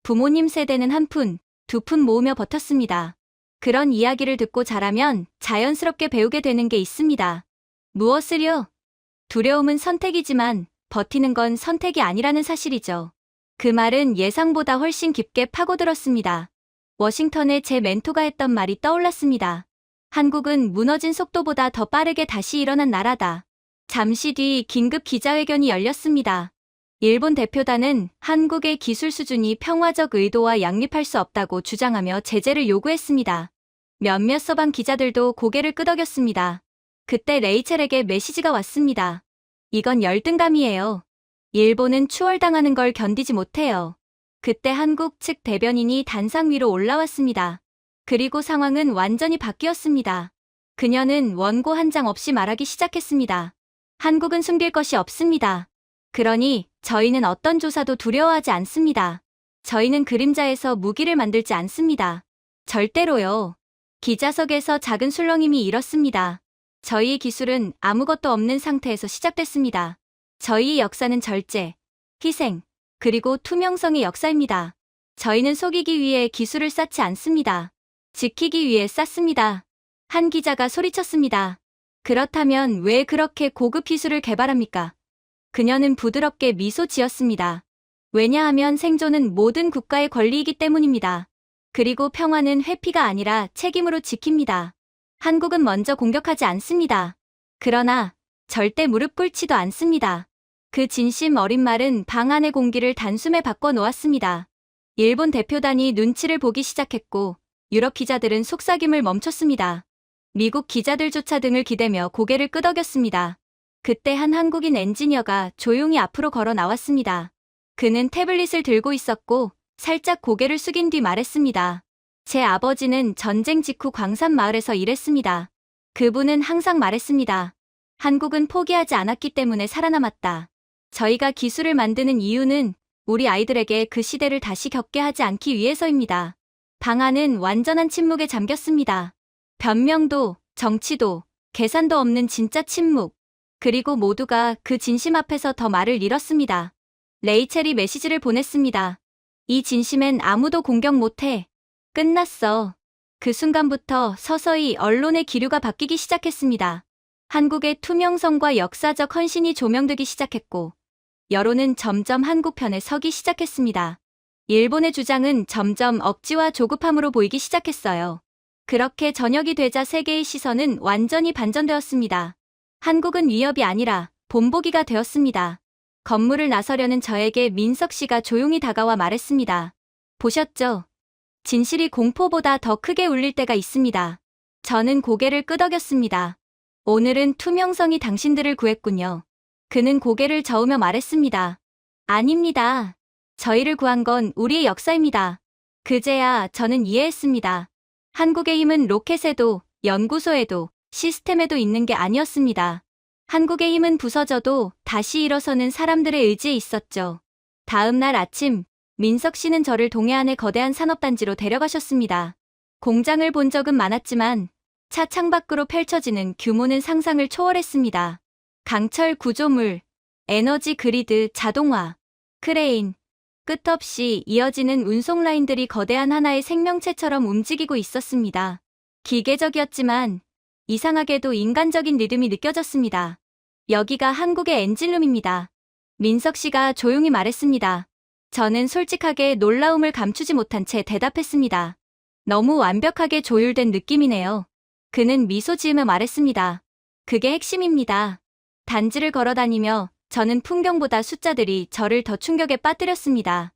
Speaker 1: 부모님 세대는 한 푼, 두 푼 모으며 버텼습니다. 그런 이야기를 듣고 자라면 자연스럽게 배우게 되는 게 있습니다. 무엇을요? 두려움은 선택이지만 버티는 건 선택이 아니라는 사실이죠. 그 말은 예상보다 훨씬 깊게 파고들었습니다. 워싱턴에 제 멘토가 했던 말이 떠올랐습니다. 한국은 무너진 속도보다 더 빠르게 다시 일어난 나라다. 잠시 뒤 긴급 기자회견이 열렸습니다. 일본 대표단은 한국의 기술 수준이 평화적 의도와 양립할 수 없다고 주장하며 제재를 요구했습니다. 몇몇 서방 기자들도 고개를 끄덕였습니다. 그때 레이첼에게 메시지가 왔습니다. 이건 열등감이에요. 일본은 추월당하는 걸 견디지 못해요. 그때 한국 측 대변인이 단상 위로 올라왔습니다. 그리고 상황은 완전히 바뀌었습니다. 그녀는 원고 한 장 없이 말하기 시작했습니다. 한국은 숨길 것이 없습니다. 그러니 저희는 어떤 조사도 두려워하지 않습니다. 저희는 그림자에서 무기를 만들지 않습니다. 절대로요. 기자석에서 작은 술렁임이 일었습니다. 저희의 기술은 아무것도 없는 상태에서 시작됐습니다. 저희의 역사는 절제, 희생, 그리고 투명성의 역사입니다. 저희는 속이기 위해 기술을 쌓지 않습니다. 지키기 위해 쌓습니다. 한 기자가 소리쳤습니다. 그렇다면 왜 그렇게 고급 기술을 개발합니까? 그녀는 부드럽게 미소 지었습니다. 왜냐하면 생존은 모든 국가의 권리이기 때문입니다. 그리고 평화는 회피가 아니라 책임으로 지킵니다. 한국은 먼저 공격하지 않습니다. 그러나 절대 무릎 꿇지도 않습니다. 그 진심 어린 말은 방 안의 공기를 단숨에 바꿔놓았습니다. 일본 대표단이 눈치를 보기 시작했고 유럽 기자들은 속삭임을 멈췄습니다. 미국 기자들조차 등을 기대며 고개를 끄덕였습니다. 그때 한 한국인 엔지니어가 조용히 앞으로 걸어 나왔습니다. 그는 태블릿을 들고 있었고 살짝 고개를 숙인 뒤 말했습니다. 제 아버지는 전쟁 직후 광산마을에서 일했습니다. 그분은 항상 말했습니다. 한국은 포기하지 않았기 때문에 살아남았다. 저희가 기술을 만드는 이유는 우리 아이들에게 그 시대를 다시 겪게 하지 않기 위해서입니다. 방 안은 완전한 침묵에 잠겼습니다. 변명도, 정치도, 계산도 없는 진짜 침묵. 그리고 모두가 그 진심 앞에서 더 말을 잃었습니다. 레이첼이 메시지를 보냈습니다. 이 진심엔 아무도 공격 못해. 끝났어. 그 순간부터 서서히 언론의 기류가 바뀌기 시작했습니다. 한국의 투명성과 역사적 헌신이 조명되기 시작했고 여론은 점점 한국 편에 서기 시작했습니다. 일본의 주장은 점점 억지와 조급함으로 보이기 시작했어요. 그렇게 저녁이 되자 세계의 시선은 완전히 반전되었습니다. 한국은 위협이 아니라 본보기가 되었습니다. 건물을 나서려는 저에게 민석 씨가 조용히 다가와 말했습니다. 보셨죠? 진실이 공포보다 더 크게 울릴 때가 있습니다. 저는 고개를 끄덕였습니다. 오늘은 투명성이 당신들을 구했군요. 그는 고개를 저으며 말했습니다. 아닙니다. 저희를 구한 건 우리의 역사입니다. 그제야 저는 이해했습니다. 한국의 힘은 로켓에도, 연구소에도, 시스템에도 있는 게 아니었습니다. 한국의 힘은 부서져도 다시 일어서는 사람들의 의지에 있었죠. 다음 날 아침, 민석 씨는 저를 동해안의 거대한 산업단지로 데려가셨습니다. 공장을 본 적은 많았지만 차 창밖으로 펼쳐지는 규모는 상상을 초월했습니다. 강철 구조물, 에너지 그리드, 자동화, 크레인, 끝없이 이어지는 운송 라인들이 거대한 하나의 생명체처럼 움직이고 있었습니다. 기계적이었지만 이상하게도 인간적인 리듬이 느껴졌습니다. 여기가 한국의 엔진룸입니다. 민석 씨가 조용히 말했습니다. 저는 솔직하게 놀라움을 감추지 못한 채 대답했습니다. 너무 완벽하게 조율된 느낌이네요. 그는 미소 지으며 말했습니다. 그게 핵심입니다. 단지를 걸어다니며 저는 풍경보다 숫자들이 저를 더 충격에 빠뜨렸습니다.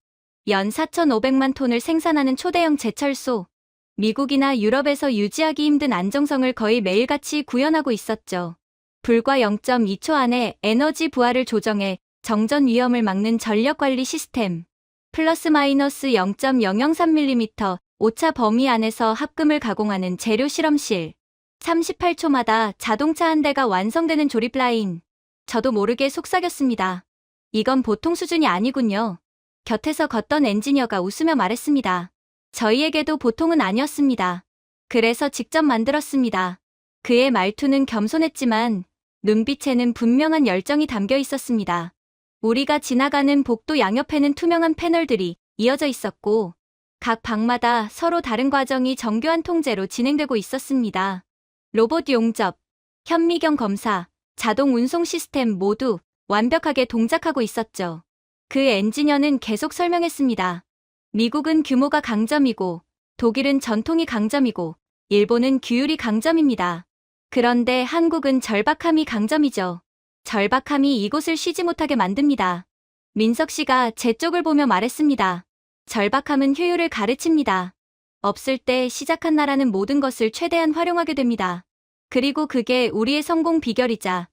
Speaker 1: 연 4,500만 톤을 생산하는 초대형 제철소. 미국이나 유럽에서 유지하기 힘든 안정성을 거의 매일같이 구현하고 있었죠. 불과 0.2초 안에 에너지 부하를 조정해 정전 위험을 막는 전력관리 시스템. 플러스 마이너스 0.003mm 오차 범위 안에서 합금을 가공하는 재료 실험실. 38초마다 자동차 한 대가 완성되는 조립 라인. 저도 모르게 속삭였습니다. 이건 보통 수준이 아니군요. 곁에서 걷던 엔지니어가 웃으며 말했습니다. 저희에게도 보통은 아니었습니다. 그래서 직접 만들었습니다. 그의 말투는 겸손했지만 눈빛에는 분명한 열정이 담겨 있었습니다. 우리가 지나가는 복도 양옆에는 투명한 패널들이 이어져 있었고 각 방마다 서로 다른 과정이 정교한 통제로 진행되고 있었습니다. 로봇 용접, 현미경 검사, 자동 운송 시스템 모두 완벽하게 동작하고 있었죠. 그 엔지니어는 계속 설명했습니다. 미국은 규모가 강점이고 독일은 전통이 강점이고 일본은 규율이 강점입니다. 그런데 한국은 절박함이 강점이죠. 절박함이 이곳을 쉬지 못하게 만듭니다. 민석 씨가 제 쪽을 보며 말했습니다. 절박함은 효율을 가르칩니다. 없을 때 시작한 나라는 모든 것을 최대한 활용하게 됩니다. 그리고 그게 우리의 성공 비결이자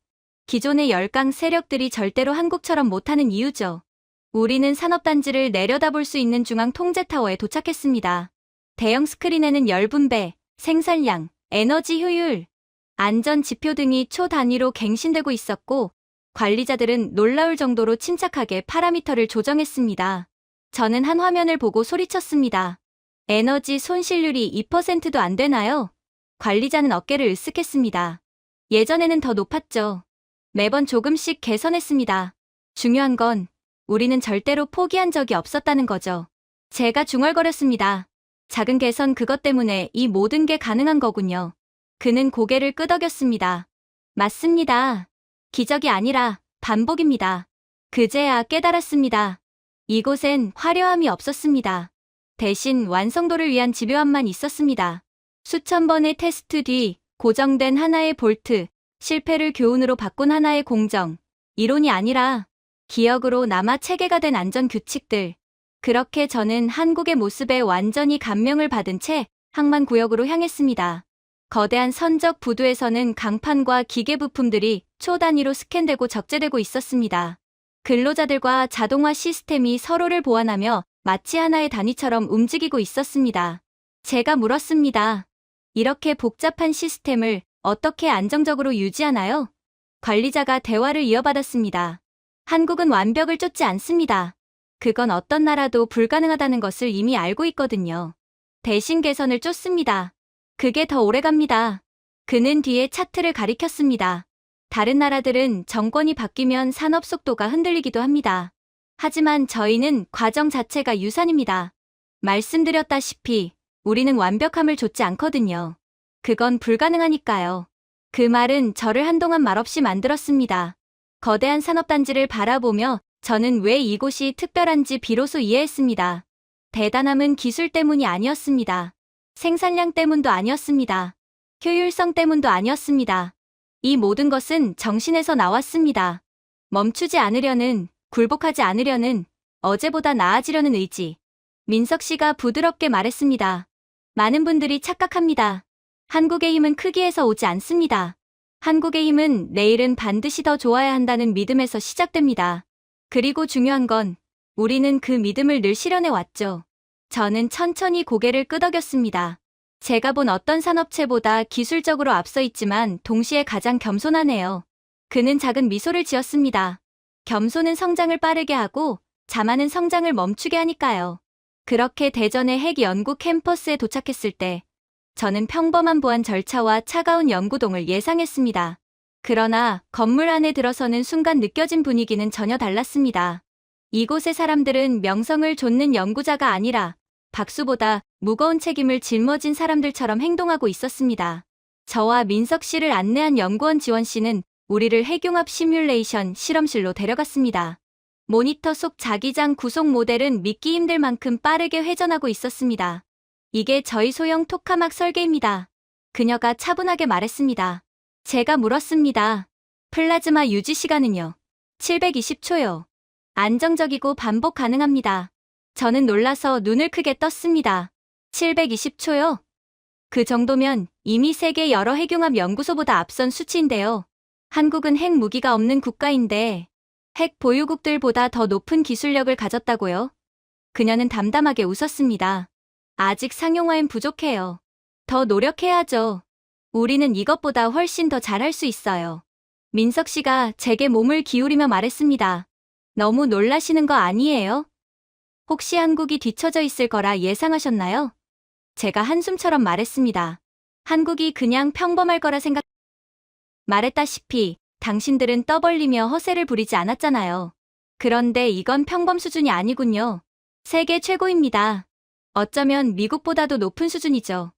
Speaker 1: 기존의 열강 세력들이 절대로 한국처럼 못하는 이유죠. 우리는 산업단지를 내려다볼 수 있는 중앙 통제타워에 도착했습니다. 대형 스크린에는 열분배, 생산량, 에너지 효율, 안전 지표 등이 초 단위로 갱신되고 있었고 관리자들은 놀라울 정도로 침착하게 파라미터를 조정했습니다. 저는 한 화면을 보고 소리쳤습니다. 에너지 손실률이 2%도 안 되나요? 관리자는 어깨를 으쓱했습니다. 예전에는 더 높았죠. 매번 조금씩 개선했습니다. 중요한 건 우리는 절대로 포기한 적이 없었다는 거죠. 제가 중얼거렸습니다. 작은 개선 그것 때문에 이 모든 게 가능한 거군요. 그는 고개를 끄덕였습니다. 맞습니다. 기적이 아니라 반복입니다. 그제야 깨달았습니다. 이곳엔 화려함이 없었습니다. 대신 완성도를 위한 집요함만 있었습니다. 수천 번의 테스트 뒤 고정된 하나의 볼트, 실패를 교훈으로 바꾼 하나의 공정, 이론이 아니라 기억으로 남아 체계가 된 안전 규칙들. 그렇게 저는 한국의 모습에 완전히 감명을 받은 채 항만 구역으로 향했습니다. 거대한 선적 부두에서는 강판과 기계 부품들이 초 단위로 스캔되고 적재되고 있었습니다. 근로자들과 자동화 시스템이 서로를 보완하며 마치 하나의 단위처럼 움직이고 있었습니다. 제가 물었습니다. 이렇게 복잡한 시스템을 어떻게 안정적으로 유지하나요? 관리자가 대화를 이어받았습니다. 한국은 완벽을 쫓지 않습니다. 그건 어떤 나라도 불가능하다는 것을 이미 알고 있거든요. 대신 개선을 쫓습니다. 그게 더 오래갑니다. 그는 뒤에 차트를 가리켰습니다. 다른 나라들은 정권이 바뀌면 산업 속도가 흔들리기도 합니다. 하지만 저희는 과정 자체가 유산입니다. 말씀드렸다시피 우리는 완벽함을 좇지 않거든요. 그건 불가능하니까요. 그 말은 저를 한동안 말없이 만들었습니다. 거대한 산업단지를 바라보며 저는 왜 이곳이 특별한지 비로소 이해했습니다. 대단함은 기술 때문이 아니었습니다. 생산량 때문도 아니었습니다. 효율성 때문도 아니었습니다. 이 모든 것은 정신에서 나왔습니다. 멈추지 않으려는, 굴복하지 않으려는, 어제보다 나아지려는 의지. 민석 씨가 부드럽게 말했습니다. 많은 분들이 착각합니다. 한국의 힘은 크기에서 오지 않습니다. 한국의 힘은 내일은 반드시 더 좋아야 한다는 믿음에서 시작됩니다. 그리고 중요한 건 우리는 그 믿음을 늘 실현해 왔죠. 저는 천천히 고개를 끄덕였습니다. 제가 본 어떤 산업체보다 기술적으로 앞서 있지만 동시에 가장 겸손하네요. 그는 작은 미소를 지었습니다. 겸손은 성장을 빠르게 하고 자만은 성장을 멈추게 하니까요. 그렇게 대전의 핵 연구 캠퍼스에 도착했을 때 저는 평범한 보안 절차와 차가운 연구동을 예상했습니다. 그러나 건물 안에 들어서는 순간 느껴진 분위기는 전혀 달랐습니다. 이곳의 사람들은 명성을 좇는 연구자가 아니라 박수보다 무거운 책임을 짊어진 사람들처럼 행동하고 있었습니다. 저와 민석 씨를 안내한 연구원 지원 씨는 우리를 핵융합 시뮬레이션 실험실로 데려갔습니다. 모니터 속 자기장 구속 모델은 믿기 힘들 만큼 빠르게 회전하고 있었습니다. 이게 저희 소형 토카막 설계입니다. 그녀가 차분하게 말했습니다. 제가 물었습니다. 플라즈마 유지 시간은요? 720초요. 안정적이고 반복 가능합니다. 저는 놀라서 눈을 크게 떴습니다. 720초요? 그 정도면 이미 세계 여러 핵융합 연구소보다 앞선 수치인데요. 한국은 핵무기가 없는 국가인데 핵 보유국들보다 더 높은 기술력을 가졌다고요? 그녀는 담담하게 웃었습니다. 아직 상용화엔 부족해요. 더 노력해야죠. 우리는 이것보다 훨씬 더 잘할 수 있어요. 민석 씨가 제게 몸을 기울이며 말했습니다. 너무 놀라시는 거 아니에요? 혹시 한국이 뒤처져 있을 거라 예상하셨나요? 제가 한숨처럼 말했습니다. 한국이 그냥 평범할 거라 말했다시피 당신들은 떠벌리며 허세를 부리지 않았잖아요. 그런데 이건 평범 수준이 아니군요. 세계 최고입니다. 어쩌면 미국보다도 높은 수준이죠.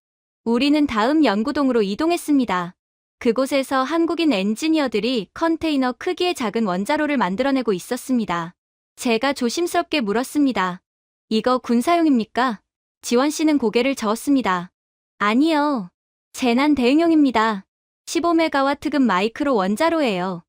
Speaker 1: 우리는 다음 연구동으로 이동했습니다. 그곳에서 한국인 엔지니어들이 컨테이너 크기의 작은 원자로를 만들어내고 있었습니다. 제가 조심스럽게 물었습니다. 이거 군사용입니까? 지원 씨는 고개를 저었습니다. 아니요. 재난 대응용입니다. 15메가와트급 마이크로 원자로예요.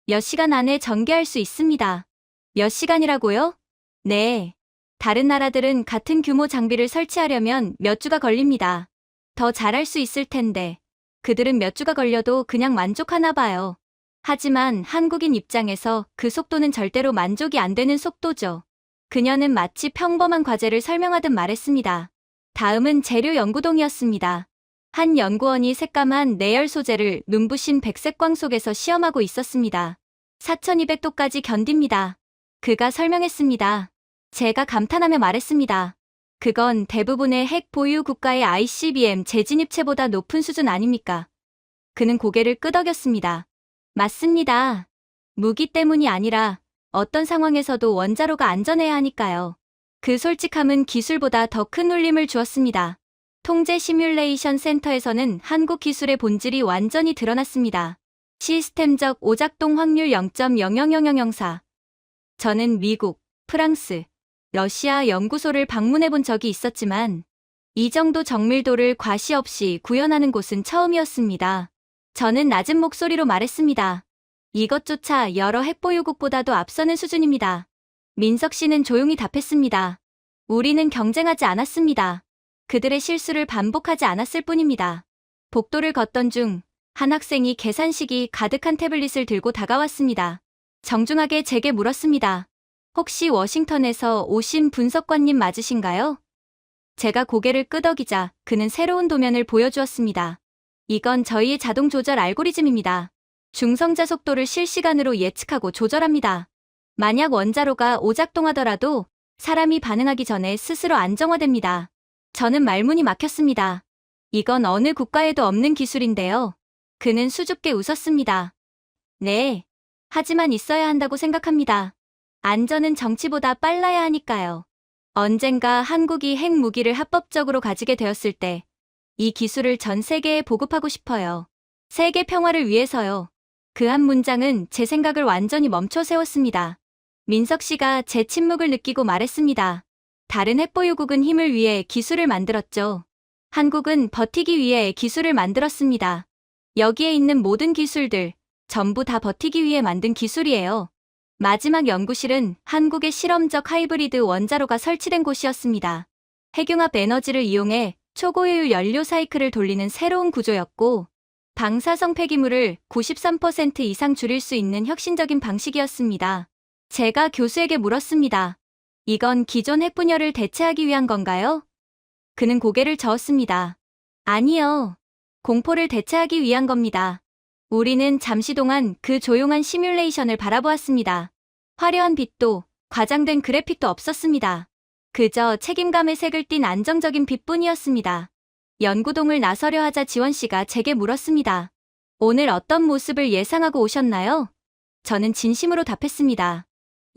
Speaker 1: 몇 시간 안에 전개할 수 있습니다. 몇 시간이라고요? 네. 다른 나라들은 같은 규모 장비를 설치하려면 몇 주가 걸립니다. 더 잘할 수 있을 텐데 그들은 몇 주가 걸려도 그냥 만족하나 봐요. 하지만 한국인 입장에서 그 속도는 절대로 만족이 안 되는 속도죠. 그녀는 마치 평범한 과제를 설명하듯 말했습니다. 다음은 재료 연구동이었습니다. 한 연구원이 새까만 내열 소재를 눈부신 백색광 속에서 시험하고 있었습니다. 4200도까지 견딥니다. 그가 설명했습니다. 제가 감탄하며 말했습니다. 그건 대부분의 핵 보유 국가의 ICBM 재진입체보다 높은 수준 아닙니까? 그는 고개를 끄덕였습니다. 맞습니다. 무기 때문이 아니라 어떤 상황에서도 원자로가 안전해야 하니까요. 그 솔직함은 기술보다 더 큰 울림을 주었습니다. 통제 시뮬레이션 센터에서는 한국 기술의 본질이 완전히 드러났습니다. 시스템적 오작동 확률 0.00004. 저는 미국, 프랑스, 러시아 연구소를 방문해 본 적이 있었지만 이 정도 정밀도를 과시 없이 구현하는 곳은 처음이었습니다. 저는 낮은 목소리로 말했습니다. 이것조차 여러 핵보유국보다도 앞서는 수준입니다. 민석 씨는 조용히 답했습니다. 우리는 경쟁하지 않았습니다. 그들의 실수를 반복하지 않았을 뿐입니다. 복도를 걷던 중 한 학생이 계산식이 가득한 태블릿을 들고 다가왔습니다. 정중하게 제게 물었습니다. 혹시 워싱턴에서 오신 분석관님 맞으신가요? 제가 고개를 끄덕이자 그는 새로운 도면을 보여주었습니다. 이건 저희의 자동 조절 알고리즘입니다. 중성자 속도를 실시간으로 예측하고 조절합니다. 만약 원자로가 오작동하더라도 사람이 반응하기 전에 스스로 안정화됩니다. 저는 말문이 막혔습니다. 이건 어느 국가에도 없는 기술인데요. 그는 수줍게 웃었습니다. 네. 하지만 있어야 한다고 생각합니다. 안전은 정치보다 빨라야 하니까요. 언젠가 한국이 핵무기를 합법적으로 가지게 되었을 때 이 기술을 전 세계에 보급하고 싶어요. 세계 평화를 위해서요. 그 한 문장은 제 생각을 완전히 멈춰 세웠습니다. 민석 씨가 제 침묵을 느끼고 말했습니다. 다른 핵보유국은 힘을 위해 기술을 만들었죠. 한국은 버티기 위해 기술을 만들었습니다. 여기에 있는 모든 기술들, 전부 다 버티기 위해 만든 기술이에요. 마지막 연구실은 한국의 실험적 하이브리드 원자로가 설치된 곳이었습니다. 핵융합 에너지를 이용해 초고효율 연료 사이클을 돌리는 새로운 구조였고, 방사성 폐기물을 93% 이상 줄일 수 있는 혁신적인 방식이었습니다. 제가 교수에게 물었습니다. 이건 기존 핵분열을 대체하기 위한 건가요? 그는 고개를 저었습니다. 아니요. 공포를 대체하기 위한 겁니다. 우리는 잠시 동안 그 조용한 시뮬레이션을 바라보았습니다. 화려한 빛도 과장된 그래픽도 없었습니다. 그저 책임감의 색을 띤 안정적인 빛뿐이었습니다. 연구동을 나서려 하자 지원 씨가 제게 물었습니다. 오늘 어떤 모습을 예상하고 오셨나요? 저는 진심으로 답했습니다.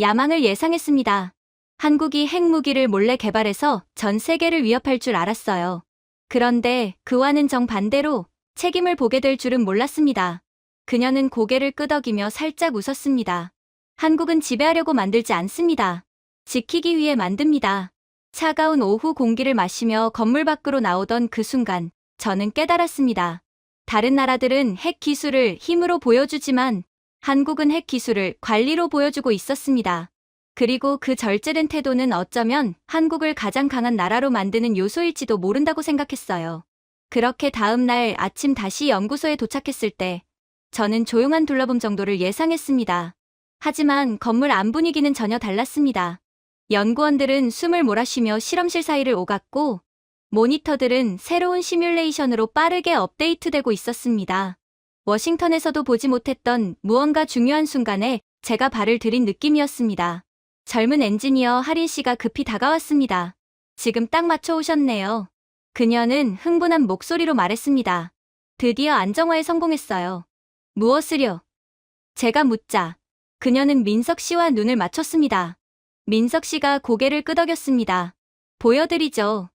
Speaker 1: 야망을 예상했습니다. 한국이 핵무기를 몰래 개발해서 전 세계를 위협할 줄 알았어요. 그런데 그와는 정반대로 책임을 보게 될 줄은 몰랐습니다. 그녀는 고개를 끄덕이며 살짝 웃었습니다. 한국은 지배하려고 만들지 않습니다. 지키기 위해 만듭니다. 차가운 오후 공기를 마시며 건물 밖으로 나오던 그 순간 저는 깨달았습니다. 다른 나라들은 핵 기술을 힘으로 보여주지만 한국은 핵 기술을 관리로 보여주고 있었습니다. 그리고 그 절제된 태도는 어쩌면 한국을 가장 강한 나라로 만드는 요소일지도 모른다고 생각했어요. 그렇게 다음 날 아침 다시 연구소에 도착했을 때 저는 조용한 둘러봄 정도를 예상했습니다. 하지만 건물 안 분위기는 전혀 달랐습니다. 연구원들은 숨을 몰아쉬며 실험실 사이를 오갔고 모니터들은 새로운 시뮬레이션으로 빠르게 업데이트되고 있었습니다. 워싱턴에서도 보지 못했던 무언가 중요한 순간에 제가 발을 들인 느낌이었습니다. 젊은 엔지니어 하린 씨가 급히 다가왔습니다. 지금 딱 맞춰 오셨네요. 그녀는 흥분한 목소리로 말했습니다. 드디어 안정화에 성공했어요. 무엇을요? 제가 묻자 그녀는 민석 씨와 눈을 맞췄습니다. 민석 씨가 고개를 끄덕였습니다. 보여드리죠.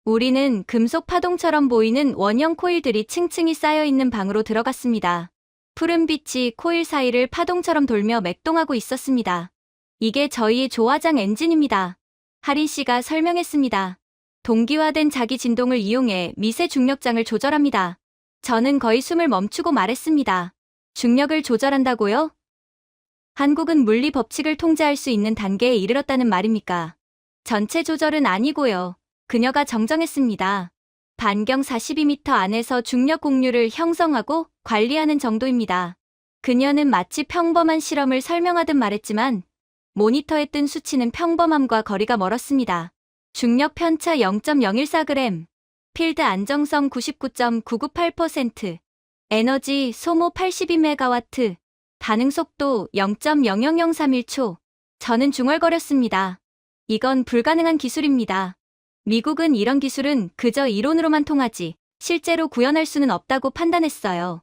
Speaker 1: 우리는 금속 파동처럼 보이는 원형 코일들이 층층이 쌓여있는 방으로 들어갔습니다. 푸른 빛이 코일 사이를 파동처럼 돌며 맥동하고 있었습니다. 이게 저희의 조화장 엔진입니다. 하린 씨가 설명했습니다. 동기화된 자기 진동을 이용해 미세 중력장을 조절합니다. 저는 거의 숨을 멈추고 말했습니다. 중력을 조절한다고요? 한국은 물리 법칙을 통제할 수 있는 단계에 이르렀다는 말입니까? 전체 조절은 아니고요. 그녀가 정정했습니다. 반경 42m 안에서 중력 공류를 형성하고 관리하는 정도입니다. 그녀는 마치 평범한 실험을 설명하듯 말했지만 모니터에 뜬 수치는 평범함과 거리가 멀었습니다. 중력 편차 0.014g, 필드 안정성 99.998%, 에너지 소모 82MW, 반응 속도 0.00031초. 저는 중얼거렸습니다. 이건 불가능한 기술입니다. 미국은 이런 기술은 그저 이론으로만 통하지 실제로 구현할 수는 없다고 판단했어요.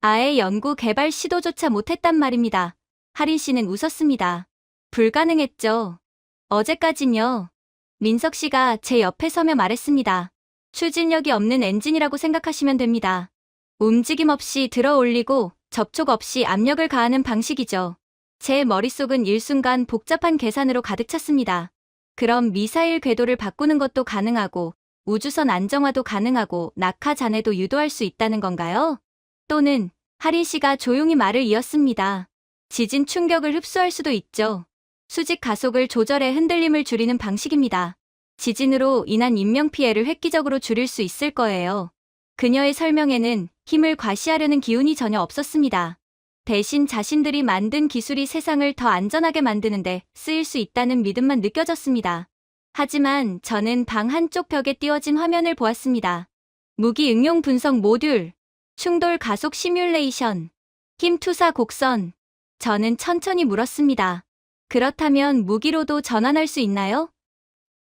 Speaker 1: 아예 연구 개발 시도조차 못했단 말입니다. 하린 씨는 웃었습니다. 불가능했죠. 어제까진요. 민석 씨가 제 옆에 서며 말했습니다. 추진력이 없는 엔진이라고 생각하시면 됩니다. 움직임 없이 들어 올리고 접촉 없이 압력을 가하는 방식이죠. 제 머릿속은 일순간 복잡한 계산으로 가득 찼습니다. 그럼 미사일 궤도를 바꾸는 것도 가능하고 우주선 안정화도 가능하고 낙하 잔해도 유도할 수 있다는 건가요? 또는 하린 씨가 조용히 말을 이었습니다. 지진 충격을 흡수할 수도 있죠. 수직 가속을 조절해 흔들림을 줄이는 방식입니다. 지진으로 인한 인명피해를 획기적으로 줄일 수 있을 거예요. 그녀의 설명에는 힘을 과시하려는 기운이 전혀 없었습니다. 대신 자신들이 만든 기술이 세상을 더 안전하게 만드는데 쓰일 수 있다는 믿음만 느껴졌습니다. 하지만 저는 방 한쪽 벽에 띄워진 화면을 보았습니다. 무기 응용 분석 모듈, 충돌 가속 시뮬레이션, 힘 투사 곡선. 저는 천천히 물었습니다. 그렇다면 무기로도 전환할 수 있나요?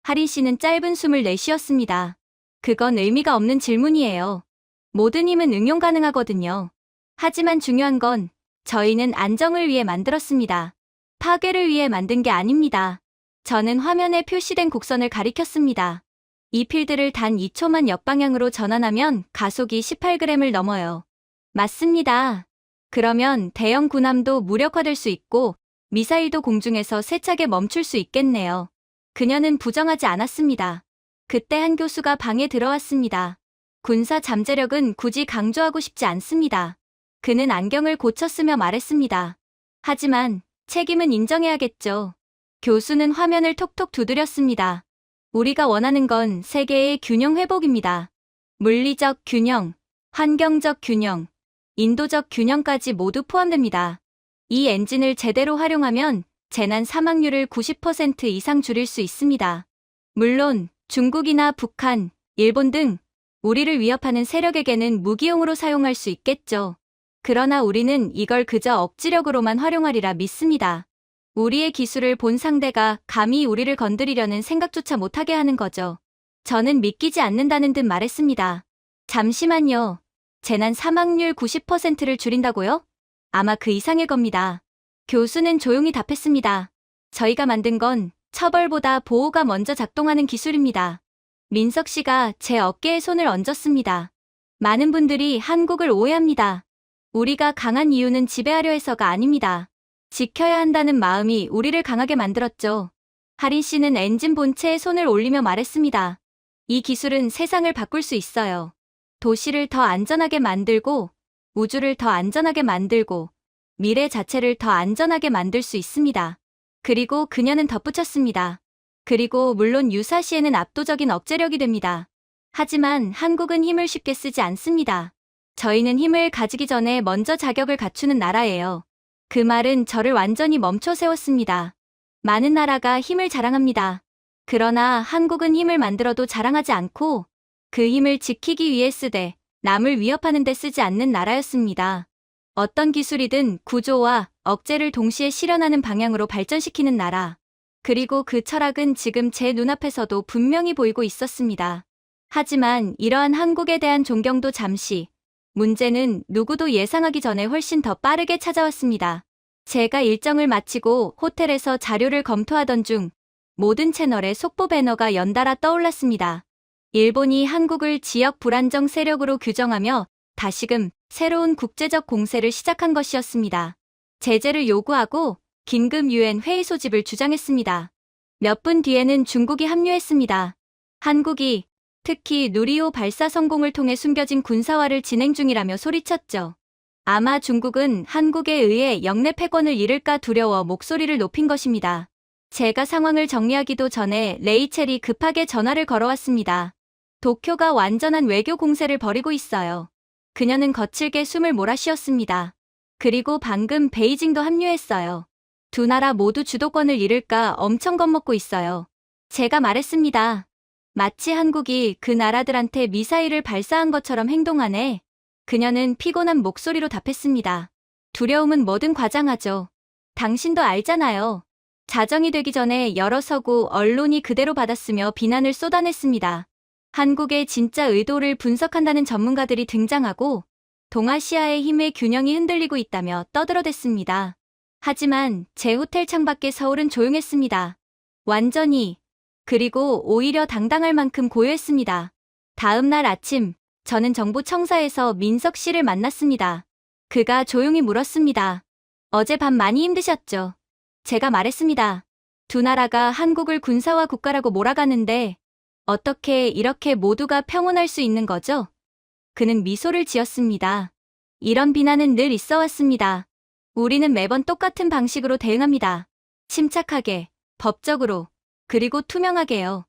Speaker 1: 하린 씨는 짧은 숨을 내쉬었습니다. 그건 의미가 없는 질문이에요. 모든 힘은 응용 가능하거든요. 하지만 중요한 건 저희는 안정을 위해 만들었습니다. 파괴를 위해 만든 게 아닙니다. 저는 화면에 표시된 곡선을 가리켰습니다. 이 필드를 단 2초만 역방향으로 전환하면 가속이 18g을 넘어요. 맞습니다. 그러면 대형 군함도 무력화될 수 있고 미사일도 공중에서 세차게 멈출 수 있겠네요. 그녀는 부정하지 않았습니다. 그때 한 교수가 방에 들어왔습니다. 군사 잠재력은 굳이 강조하고 싶지 않습니다. 그는 안경을 고쳤으며 말했습니다. 하지만 책임은 인정해야겠죠. 교수는 화면을 톡톡 두드렸습니다. 우리가 원하는 건 세계의 균형 회복입니다. 물리적 균형, 환경적 균형, 인도적 균형까지 모두 포함됩니다. 이 엔진을 제대로 활용하면 재난 사망률을 90% 이상 줄일 수 있습니다. 물론 중국이나 북한, 일본 등 우리를 위협하는 세력에게는 무기용으로 사용할 수 있겠죠. 그러나 우리는 이걸 그저 억지력으로만 활용하리라 믿습니다. 우리의 기술을 본 상대가 감히 우리를 건드리려는 생각조차 못하게 하는 거죠. 저는 믿기지 않는다는 듯 말했습니다. 잠시만요. 재난 사망률 90%를 줄인다고요? 아마 그 이상일 겁니다. 교수는 조용히 답했습니다. 저희가 만든 건 처벌보다 보호가 먼저 작동하는 기술입니다. 민석 씨가 제 어깨에 손을 얹었습니다. 많은 분들이 한국을 오해합니다. 우리가 강한 이유는 지배하려 해서가 아닙니다. 지켜야 한다는 마음이 우리를 강하게 만들었죠. 하린 씨는 엔진 본체에 손을 올리며 말했습니다. 이 기술은 세상을 바꿀 수 있어요. 도시를 더 안전하게 만들고, 우주를 더 안전하게 만들고, 미래 자체를 더 안전하게 만들 수 있습니다. 그리고 그녀는 덧붙였습니다. 그리고 물론 유사시에는 압도적인 억제력이 됩니다. 하지만 한국은 힘을 쉽게 쓰지 않습니다. 저희는 힘을 가지기 전에 먼저 자격을 갖추는 나라예요. 그 말은 저를 완전히 멈춰 세웠습니다. 많은 나라가 힘을 자랑합니다. 그러나 한국은 힘을 만들어도 자랑하지 않고 그 힘을 지키기 위해 쓰되 남을 위협하는 데 쓰지 않는 나라였습니다. 어떤 기술이든 구조와 억제를 동시에 실현하는 방향으로 발전시키는 나라. 그리고 그 철학은 지금 제 눈앞에서도 분명히 보이고 있었습니다. 하지만 이러한 한국에 대한 존경도 잠시, 문제는 누구도 예상하기 전에 훨씬 더 빠르게 찾아왔습니다. 제가 일정을 마치고 호텔에서 자료를 검토하던 중 모든 채널에 속보 배너가 연달아 떠올랐습니다. 일본이 한국을 지역 불안정 세력으로 규정하며 다시금 새로운 국제적 공세를 시작한 것이었습니다. 제재를 요구하고 긴급 유엔 회의 소집을 주장했습니다. 몇 분 뒤에는 중국이 합류했습니다. 한국이 특히 누리호 발사 성공을 통해 숨겨진 군사화를 진행 중이라며 소리쳤죠. 아마 중국은 한국에 의해 영내 패권을 잃을까 두려워 목소리를 높인 것입니다. 제가 상황을 정리하기도 전에 레이첼이 급하게 전화를 걸어왔습니다. 도쿄가 완전한 외교 공세를 벌이고 있어요. 그녀는 거칠게 숨을 몰아쉬었습니다. 그리고 방금 베이징도 합류했어요. 두 나라 모두 주도권을 잃을까 엄청 겁먹고 있어요. 제가 말했습니다. 마치 한국이 그 나라들한테 미사일을 발사한 것처럼 행동하네. 그녀는 피곤한 목소리로 답했습니다. 두려움은 뭐든 과장하죠. 당신도 알잖아요. 자정이 되기 전에 여러 서구 언론이 그대로 받았으며 비난을 쏟아냈습니다. 한국의 진짜 의도를 분석한다는 전문가들이 등장하고 동아시아의 힘의 균형이 흔들리고 있다며 떠들어댔습니다. 하지만 제 호텔 창밖에 서울은 조용했습니다. 완전히. 그리고 오히려 당당할 만큼 고요했습니다. 다음 날 아침, 저는 정부청사에서 민석 씨를 만났습니다. 그가 조용히 물었습니다. 어젯밤 많이 힘드셨죠? 제가 말했습니다. 두 나라가 한국을 군사화 국가라고 몰아가는데 어떻게 이렇게 모두가 평온할 수 있는 거죠? 그는 미소를 지었습니다. 이런 비난은 늘 있어 왔습니다. 우리는 매번 똑같은 방식으로 대응합니다. 침착하게, 법적으로, 그리고 투명하게요.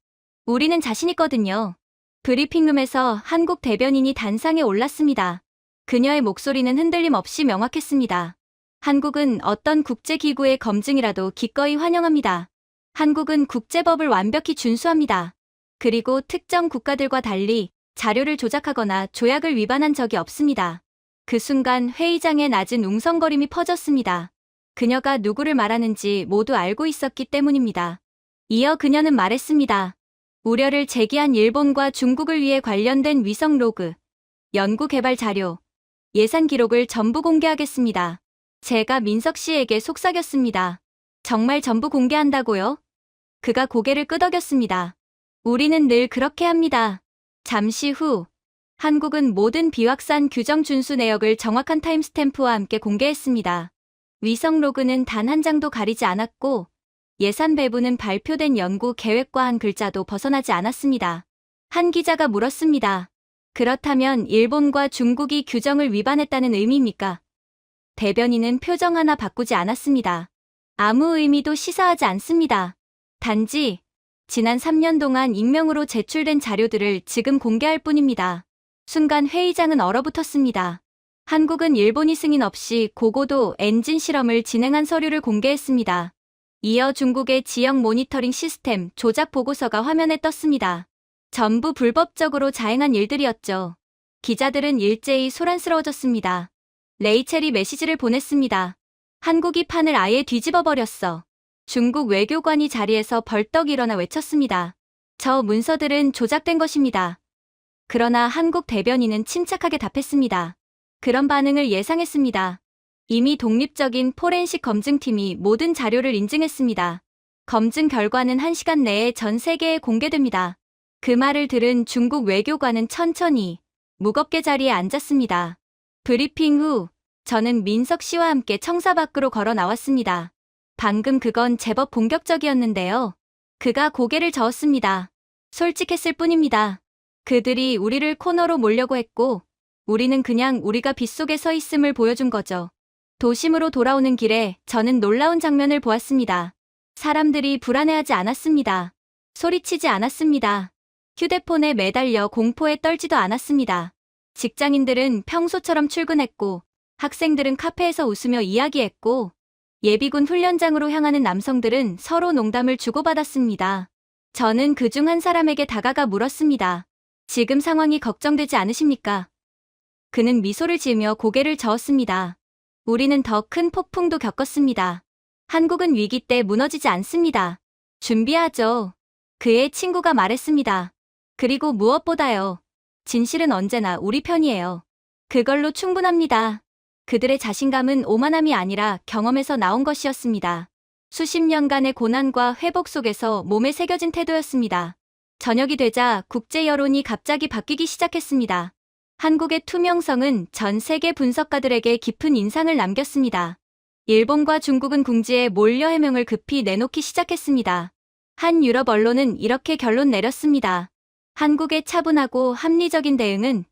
Speaker 1: 우리는 자신 있거든요. 브리핑룸에서 한국 대변인이 단상에 올랐습니다. 그녀의 목소리는 흔들림 없이 명확했습니다. 한국은 어떤 국제기구의 검증이라도 기꺼이 환영합니다. 한국은 국제법을 완벽히 준수합니다. 그리고 특정 국가들과 달리 자료를 조작하거나 조약을 위반한 적이 없습니다. 그 순간 회의장에 낮은 웅성거림이 퍼졌습니다. 그녀가 누구를 말하는지 모두 알고 있었기 때문입니다. 이어 그녀는 말했습니다. 우려를 제기한 일본과 중국을 위해 관련된 위성 로그, 연구 개발 자료, 예산 기록을 전부 공개하겠습니다. 제가 민석 씨에게 속삭였습니다. 정말 전부 공개한다고요? 그가 고개를 끄덕였습니다. 우리는 늘 그렇게 합니다. 잠시 후, 한국은 모든 비확산 규정 준수 내역을 정확한 타임스탬프와 함께 공개했습니다. 위성 로그는 단 한 장도 가리지 않았고, 예산 배분은 발표된 연구 계획과 한 글자도 벗어나지 않았습니다. 한 기자가 물었습니다. 그렇다면 일본과 중국이 규정을 위반했다는 의미입니까? 대변인은 표정 하나 바꾸지 않았습니다. 아무 의미도 시사하지 않습니다. 단지 지난 3년 동안 익명으로 제출된 자료들을 지금 공개할 뿐입니다. 순간 회의장은 얼어붙었습니다. 한국은 일본이 승인 없이 고고도 엔진 실험을 진행한 서류를 공개했습니다. 이어 중국의 지역 모니터링 시스템 조작 보고서가 화면에 떴습니다. 전부 불법적으로 자행한 일들이었죠. 기자들은 일제히 소란스러워졌습니다. 레이첼이 메시지를 보냈습니다. 한국이 판을 아예 뒤집어 버렸어. 중국 외교관이 자리에서 벌떡 일어나 외쳤습니다. 저 문서들은 조작된 것입니다. 그러나 한국 대변인은 침착하게 답했습니다. 그런 반응을 예상했습니다. 이미 독립적인 포렌식 검증팀이 모든 자료를 인증했습니다. 검증 결과는 1시간 내에 전 세계에 공개됩니다. 그 말을 들은 중국 외교관은 천천히 무겁게 자리에 앉았습니다. 브리핑 후 저는 민석 씨와 함께 청사 밖으로 걸어 나왔습니다. 방금 그건 제법 본격적이었는데요. 그가 고개를 저었습니다. 솔직했을 뿐입니다. 그들이 우리를 코너로 몰려고 했고 우리는 그냥 우리가 빗속에 서 있음을 보여준 거죠. 도심으로 돌아오는 길에 저는 놀라운 장면을 보았습니다. 사람들이 불안해하지 않았습니다. 소리치지 않았습니다. 휴대폰에 매달려 공포에 떨지도 않았습니다. 직장인들은 평소처럼 출근했고 학생들은 카페에서 웃으며 이야기했고 예비군 훈련장으로 향하는 남성들은 서로 농담을 주고받았습니다. 저는 그중 한 사람에게 다가가 물었습니다. 지금 상황이 걱정되지 않으십니까? 그는 미소를 지으며 고개를 저었습니다. 우리는 더 큰 폭풍도 겪었습니다. 한국은 위기 때 무너지지 않습니다. 준비하죠. 그의 친구가 말했습니다. 그리고 무엇보다요. 진실은 언제나 우리 편이에요. 그걸로 충분합니다. 그들의 자신감은 오만함이 아니라 경험에서 나온 것이었습니다. 수십 년간의 고난과 회복 속에서 몸에 새겨진 태도였습니다. 저녁이 되자 국제 여론이 갑자기 바뀌기 시작했습니다. 한국의 투명성은 전 세계 분석가들에게 깊은 인상을 남겼습니다. 일본과 중국은 궁지에 몰려 해명을 급히 내놓기 시작했습니다. 한 유럽 언론은 이렇게 결론 내렸습니다. 한국의 차분하고 합리적인 대응은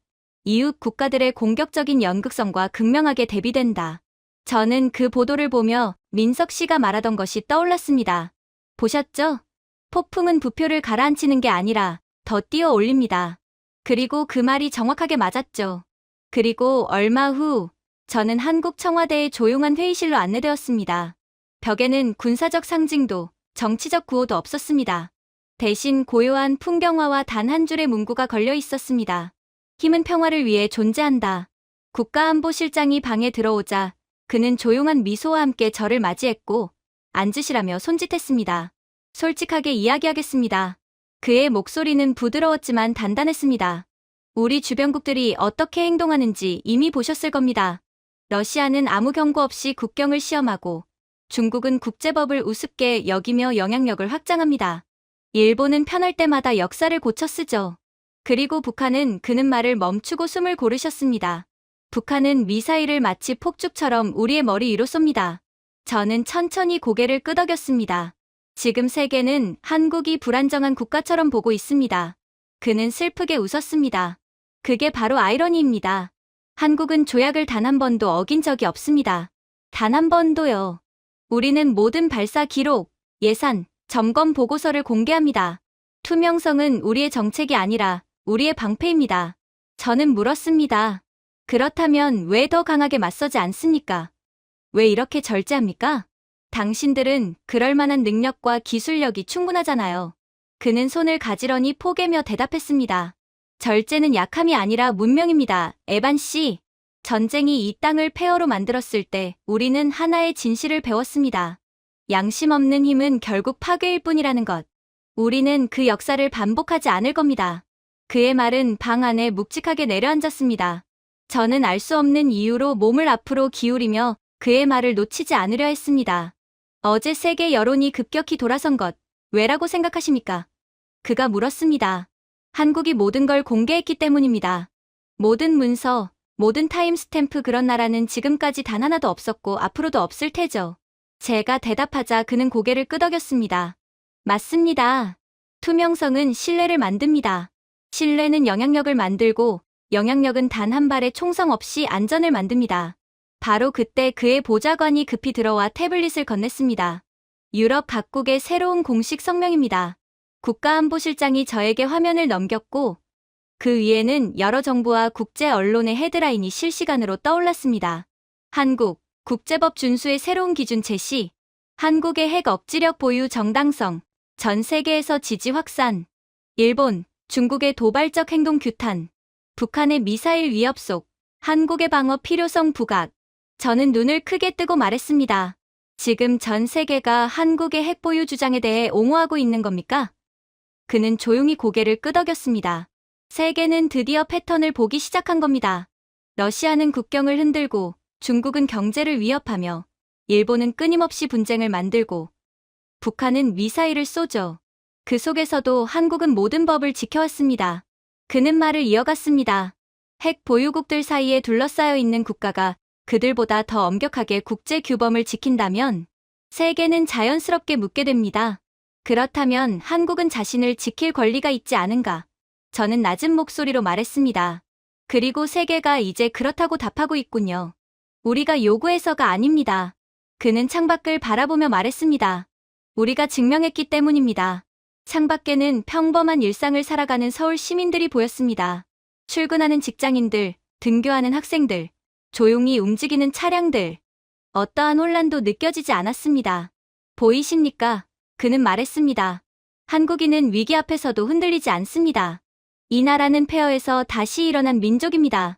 Speaker 1: 이웃 국가들의 공격적인 연극성과 극명하게 대비된다. 저는 그 보도를 보며 민석 씨가 말하던 것이 떠올랐습니다. 보셨죠? 폭풍은 부표를 가라앉히는 게 아니라 더 띄어 올립니다. 그리고 그 말이 정확하게 맞았죠. 그리고 얼마 후 저는 한국 청와대의 조용한 회의실로 안내되었습니다. 벽에는 군사적 상징도 정치적 구호도 없었습니다. 대신 고요한 풍경화와 단 한 줄의 문구가 걸려 있었습니다. 힘은 평화를 위해 존재한다. 국가안보실장이 방에 들어오자 그는 조용한 미소와 함께 저를 맞이했고 앉으시라며 손짓했습니다. 솔직하게 이야기하겠습니다. 그의 목소리는 부드러웠지만 단단했습니다. 우리 주변국들이 어떻게 행동하는지 이미 보셨을 겁니다. 러시아는 아무 경고 없이 국경을 시험하고 중국은 국제법을 우습게 여기며 영향력을 확장합니다. 일본은 편할 때마다 역사를 고쳐 쓰죠. 그리고 북한은 그는 말을 멈추고 숨을 고르셨습니다. 북한은 미사일을 마치 폭죽처럼 우리의 머리 위로 쏩니다. 저는 천천히 고개를 끄덕였습니다. 지금 세계는 한국이 불안정한 국가처럼 보고 있습니다. 그는 슬프게 웃었습니다. 그게 바로 아이러니입니다. 한국은 조약을 단 한 번도 어긴 적이 없습니다. 단 한 번도요. 우리는 모든 발사 기록, 예산, 점검 보고서를 공개합니다. 투명성은 우리의 정책이 아니라 우리의 방패입니다. 저는 물었습니다. 그렇다면 왜 더 강하게 맞서지 않습니까? 왜 이렇게 절제합니까? 당신들은 그럴 만한 능력과 기술력이 충분하잖아요. 그는 손을 가지런히 포개며 대답했습니다. 절제는 약함이 아니라 문명입니다. 에반 씨. 전쟁이 이 땅을 폐허로 만들었을 때 우리는 하나의 진실을 배웠습니다. 양심 없는 힘은 결국 파괴일 뿐이라는 것. 우리는 그 역사를 반복하지 않을 겁니다. 그의 말은 방 안에 묵직하게 내려앉았습니다. 저는 알 수 없는 이유로 몸을 앞으로 기울이며 그의 말을 놓치지 않으려 했습니다. 어제 세계 여론이 급격히 돌아선 것, 왜라고 생각하십니까? 그가 물었습니다. 한국이 모든 걸 공개했기 때문입니다. 모든 문서, 모든 타임스탬프 그런 나라는 지금까지 단 하나도 없었고 앞으로도 없을 테죠. 제가 대답하자 그는 고개를 끄덕였습니다. 맞습니다. 투명성은 신뢰를 만듭니다. 신뢰는 영향력을 만들고 영향력은 단 한 발의 총성 없이 안전을 만듭니다. 바로 그때 그의 보좌관이 급히 들어와 태블릿을 건넸습니다. 유럽 각국의 새로운 공식 성명입니다. 국가안보실장이 저에게 화면을 넘겼고 그 위에는 여러 정부와 국제 언론의 헤드라인이 실시간으로 떠올랐습니다. 한국, 국제법 준수의 새로운 기준 제시, 한국의 핵 억지력 보유 정당성, 전 세계에서 지지 확산, 일본, 중국의 도발적 행동 규탄, 북한의 미사일 위협 속, 한국의 방어 필요성 부각. 저는 눈을 크게 뜨고 말했습니다. 지금 전 세계가 한국의 핵 보유 주장에 대해 옹호하고 있는 겁니까? 그는 조용히 고개를 끄덕였습니다. 세계는 드디어 패턴을 보기 시작한 겁니다. 러시아는 국경을 흔들고 중국은 경제를 위협하며 일본은 끊임없이 분쟁을 만들고 북한은 미사일을 쏘죠. 그 속에서도 한국은 모든 법을 지켜왔습니다. 그는 말을 이어갔습니다. 핵 보유국들 사이에 둘러싸여 있는 국가가 그들보다 더 엄격하게 국제 규범을 지킨다면 세계는 자연스럽게 묻게 됩니다. 그렇다면 한국은 자신을 지킬 권리가 있지 않은가? 저는 낮은 목소리로 말했습니다. 그리고 세계가 이제 그렇다고 답하고 있군요. 우리가 요구해서가 아닙니다. 그는 창밖을 바라보며 말했습니다. 우리가 증명했기 때문입니다. 창밖에는 평범한 일상을 살아가는 서울 시민들이 보였습니다. 출근하는 직장인들, 등교하는 학생들, 조용히 움직이는 차량들. 어떠한 혼란도 느껴지지 않았습니다. 보이십니까? 그는 말했습니다. 한국인은 위기 앞에서도 흔들리지 않습니다. 이 나라는 폐허에서 다시 일어난 민족입니다.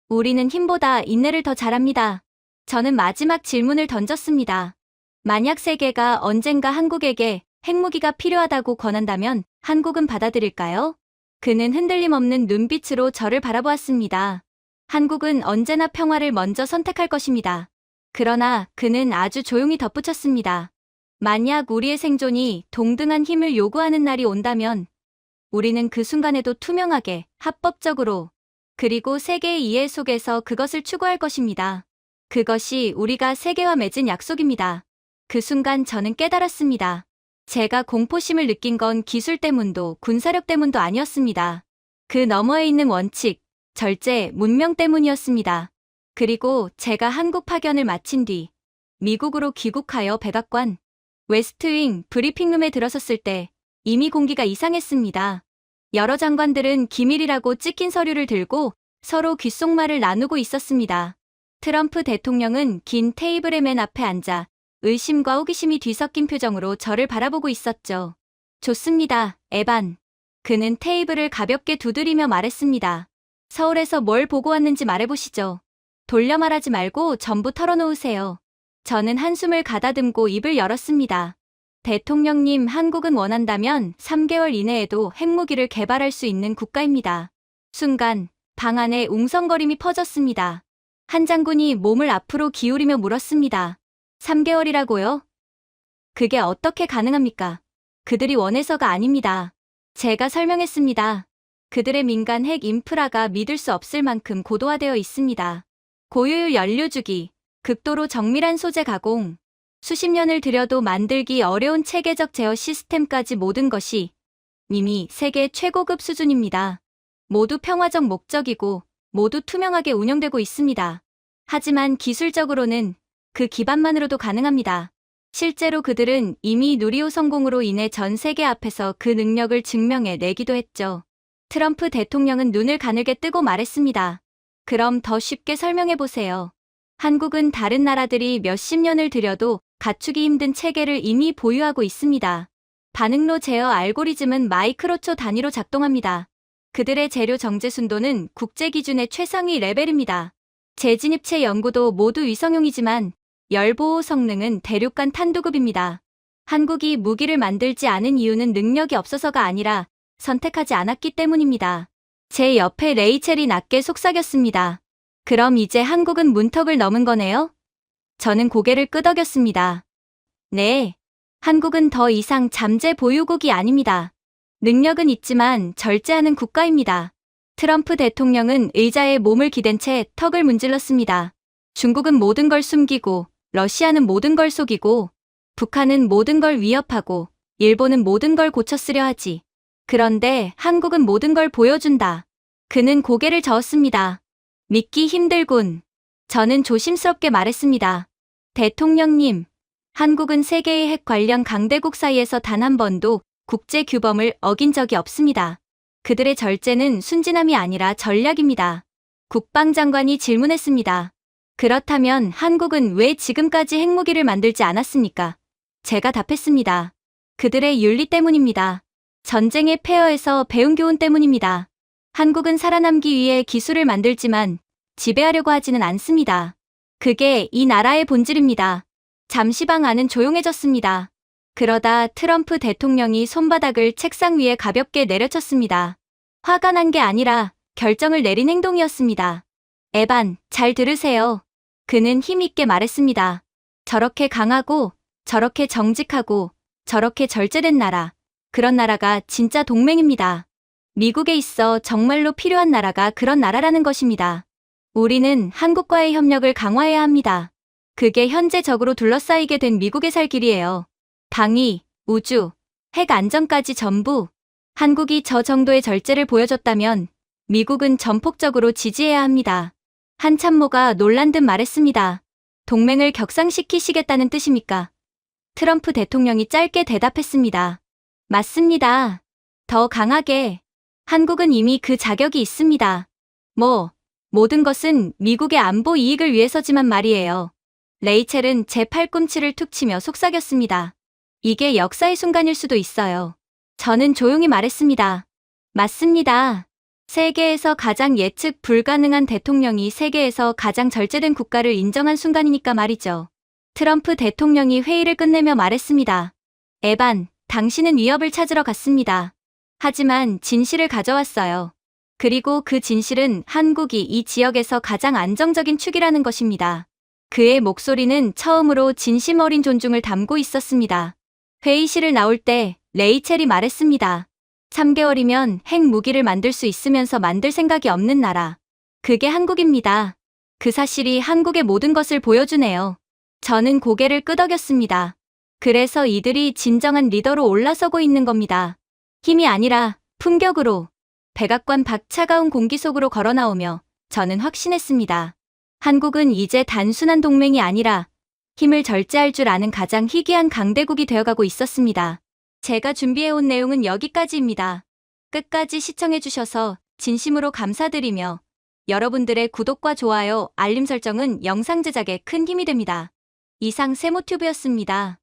Speaker 1: 우리는 힘보다 인내를 더 잘합니다. 저는 마지막 질문을 던졌습니다. 만약 세계가 언젠가 한국에게 핵무기가 필요하다고 권한다면 한국은 받아들일까요? 그는 흔들림 없는 눈빛으로 저를 바라보았습니다. 한국은 언제나 평화를 먼저 선택할 것입니다. 그러나 그는 아주 조용히 덧붙였습니다. 만약 우리의 생존이 동등한 힘을 요구하는 날이 온다면 우리는 그 순간에도 투명하게, 합법적으로, 그리고 세계의 이해 속에서 그것을 추구할 것입니다. 그것이 우리가 세계와 맺은 약속입니다. 그 순간 저는 깨달았습니다. 제가 공포심을 느낀 건 기술 때문도 군사력 때문도 아니었습니다. 그 너머에 있는 원칙, 절제, 문명 때문이었습니다. 그리고 제가 한국 파견을 마친 뒤 미국으로 귀국하여 백악관, 웨스트윙 브리핑룸에 들어섰을 때 이미 공기가 이상했습니다. 여러 장관들은 기밀이라고 찍힌 서류를 들고 서로 귓속말을 나누고 있었습니다. 트럼프 대통령은 긴 테이블의 맨 앞에 앉아 의심과 호기심이 뒤섞인 표정으로 저를 바라보고 있었죠. 좋습니다, 에반. 그는 테이블을 가볍게 두드리며 말했습니다. 서울에서 뭘 보고 왔는지 말해보시죠. 돌려 말하지 말고 전부 털어놓으세요. 저는 한숨을 가다듬고 입을 열었습니다. 대통령님, 한국은 원한다면 3개월 이내에도 핵무기를 개발할 수 있는 국가입니다. 순간 방 안에 웅성거림이 퍼졌습니다. 한 장군이 몸을 앞으로 기울이며 물었습니다. 3개월이라고요? 그게 어떻게 가능합니까? 그들이 원해서가 아닙니다. 제가 설명했습니다. 그들의 민간 핵 인프라가 믿을 수 없을 만큼 고도화되어 있습니다. 고효율 연료주기, 극도로 정밀한 소재 가공, 수십 년을 들여도 만들기 어려운 체계적 제어 시스템까지 모든 것이 이미 세계 최고급 수준입니다. 모두 평화적 목적이고 모두 투명하게 운영되고 있습니다. 하지만 기술적으로는 그 기반만으로도 가능합니다. 실제로 그들은 이미 누리호 성공으로 인해 전 세계 앞에서 그 능력을 증명해 내기도 했죠. 트럼프 대통령은 눈을 가늘게 뜨고 말했습니다. 그럼 더 쉽게 설명해 보세요. 한국은 다른 나라들이 몇십 년을 들여도 갖추기 힘든 체계를 이미 보유하고 있습니다. 반응로 제어 알고리즘은 마이크로초 단위로 작동합니다. 그들의 재료 정제 순도는 국제 기준의 최상위 레벨입니다. 재진입체 연구도 모두 위성용이지만 열보호 성능은 대륙간 탄도급입니다. 한국이 무기를 만들지 않은 이유는 능력이 없어서가 아니라 선택하지 않았기 때문입니다. 제 옆에 레이첼이 낮게 속삭였습니다. 그럼 이제 한국은 문턱을 넘은 거네요? 저는 고개를 끄덕였습니다. 네. 한국은 더 이상 잠재 보유국이 아닙니다. 능력은 있지만 절제하는 국가입니다. 트럼프 대통령은 의자에 몸을 기댄 채 턱을 문질렀습니다. 중국은 모든 걸 숨기고, 러시아는 모든 걸 속이고, 북한은 모든 걸 위협하고, 일본은 모든 걸 고쳐쓰려 하지. 그런데 한국은 모든 걸 보여준다. 그는 고개를 저었습니다. 믿기 힘들군. 저는 조심스럽게 말했습니다. 대통령님, 한국은 세계의 핵 관련 강대국 사이에서 단 한 번도 국제 규범을 어긴 적이 없습니다. 그들의 절제는 순진함이 아니라 전략입니다. 국방장관이 질문했습니다. 그렇다면 한국은 왜 지금까지 핵무기를 만들지 않았습니까? 제가 답했습니다. 그들의 윤리 때문입니다. 전쟁의 폐허에서 배운 교훈 때문입니다. 한국은 살아남기 위해 기술을 만들지만 지배하려고 하지는 않습니다. 그게 이 나라의 본질입니다. 잠시 방 안은 조용해졌습니다. 그러다 트럼프 대통령이 손바닥을 책상 위에 가볍게 내려쳤습니다. 화가 난 게 아니라 결정을 내린 행동이었습니다. 에반, 잘 들으세요. 그는 힘있게 말했습니다. 저렇게 강하고, 저렇게 정직하고, 저렇게 절제된 나라. 그런 나라가 진짜 동맹입니다. 미국에 있어 정말로 필요한 나라가 그런 나라라는 것입니다. 우리는 한국과의 협력을 강화해야 합니다. 그게 현재 적으로 둘러싸이게 된 미국에 살 길이에요. 방위, 우주, 핵 안전까지 전부. 한국이 저 정도의 절제를 보여줬다면 미국은 전폭적으로 지지해야 합니다. 한 참모가 놀란 듯 말했습니다. 동맹을 격상시키시겠다는 뜻입니까? 트럼프 대통령이 짧게 대답했습니다. 맞습니다. 더 강하게. 한국은 이미 그 자격이 있습니다. 모든 것은 미국의 안보 이익을 위해서지만 말이에요. 레이첼은 제 팔꿈치를 툭 치며 속삭였습니다. 이게 역사의 순간일 수도 있어요. 저는 조용히 말했습니다. 맞습니다. 세계에서 가장 예측 불가능한 대통령이 세계에서 가장 절제된 국가를 인정한 순간이니까 말이죠. 트럼프 대통령이 회의를 끝내며 말했습니다. 에반, 당신은 위협을 찾으러 갔습니다. 하지만 진실을 가져왔어요. 그리고 그 진실은 한국이 이 지역에서 가장 안정적인 축이라는 것입니다. 그의 목소리는 처음으로 진심 어린 존중을 담고 있었습니다. 회의실을 나올 때 레이첼이 말했습니다. 3개월이면 핵무기를 만들 수 있으면서 만들 생각이 없는 나라. 그게 한국입니다. 그 사실이 한국의 모든 것을 보여주네요. 저는 고개를 끄덕였습니다. 그래서 이들이 진정한 리더로 올라서고 있는 겁니다. 힘이 아니라 품격으로. 백악관 밖 차가운 공기 속으로 걸어나오며 저는 확신했습니다. 한국은 이제 단순한 동맹이 아니라 힘을 절제할 줄 아는 가장 희귀한 강대국이 되어가고 있었습니다. 제가 준비해온 내용은 여기까지입니다. 끝까지 시청해주셔서 진심으로 감사드리며 여러분들의 구독과 좋아요, 알림 설정은 영상 제작에 큰 힘이 됩니다. 이상 세모튜브였습니다.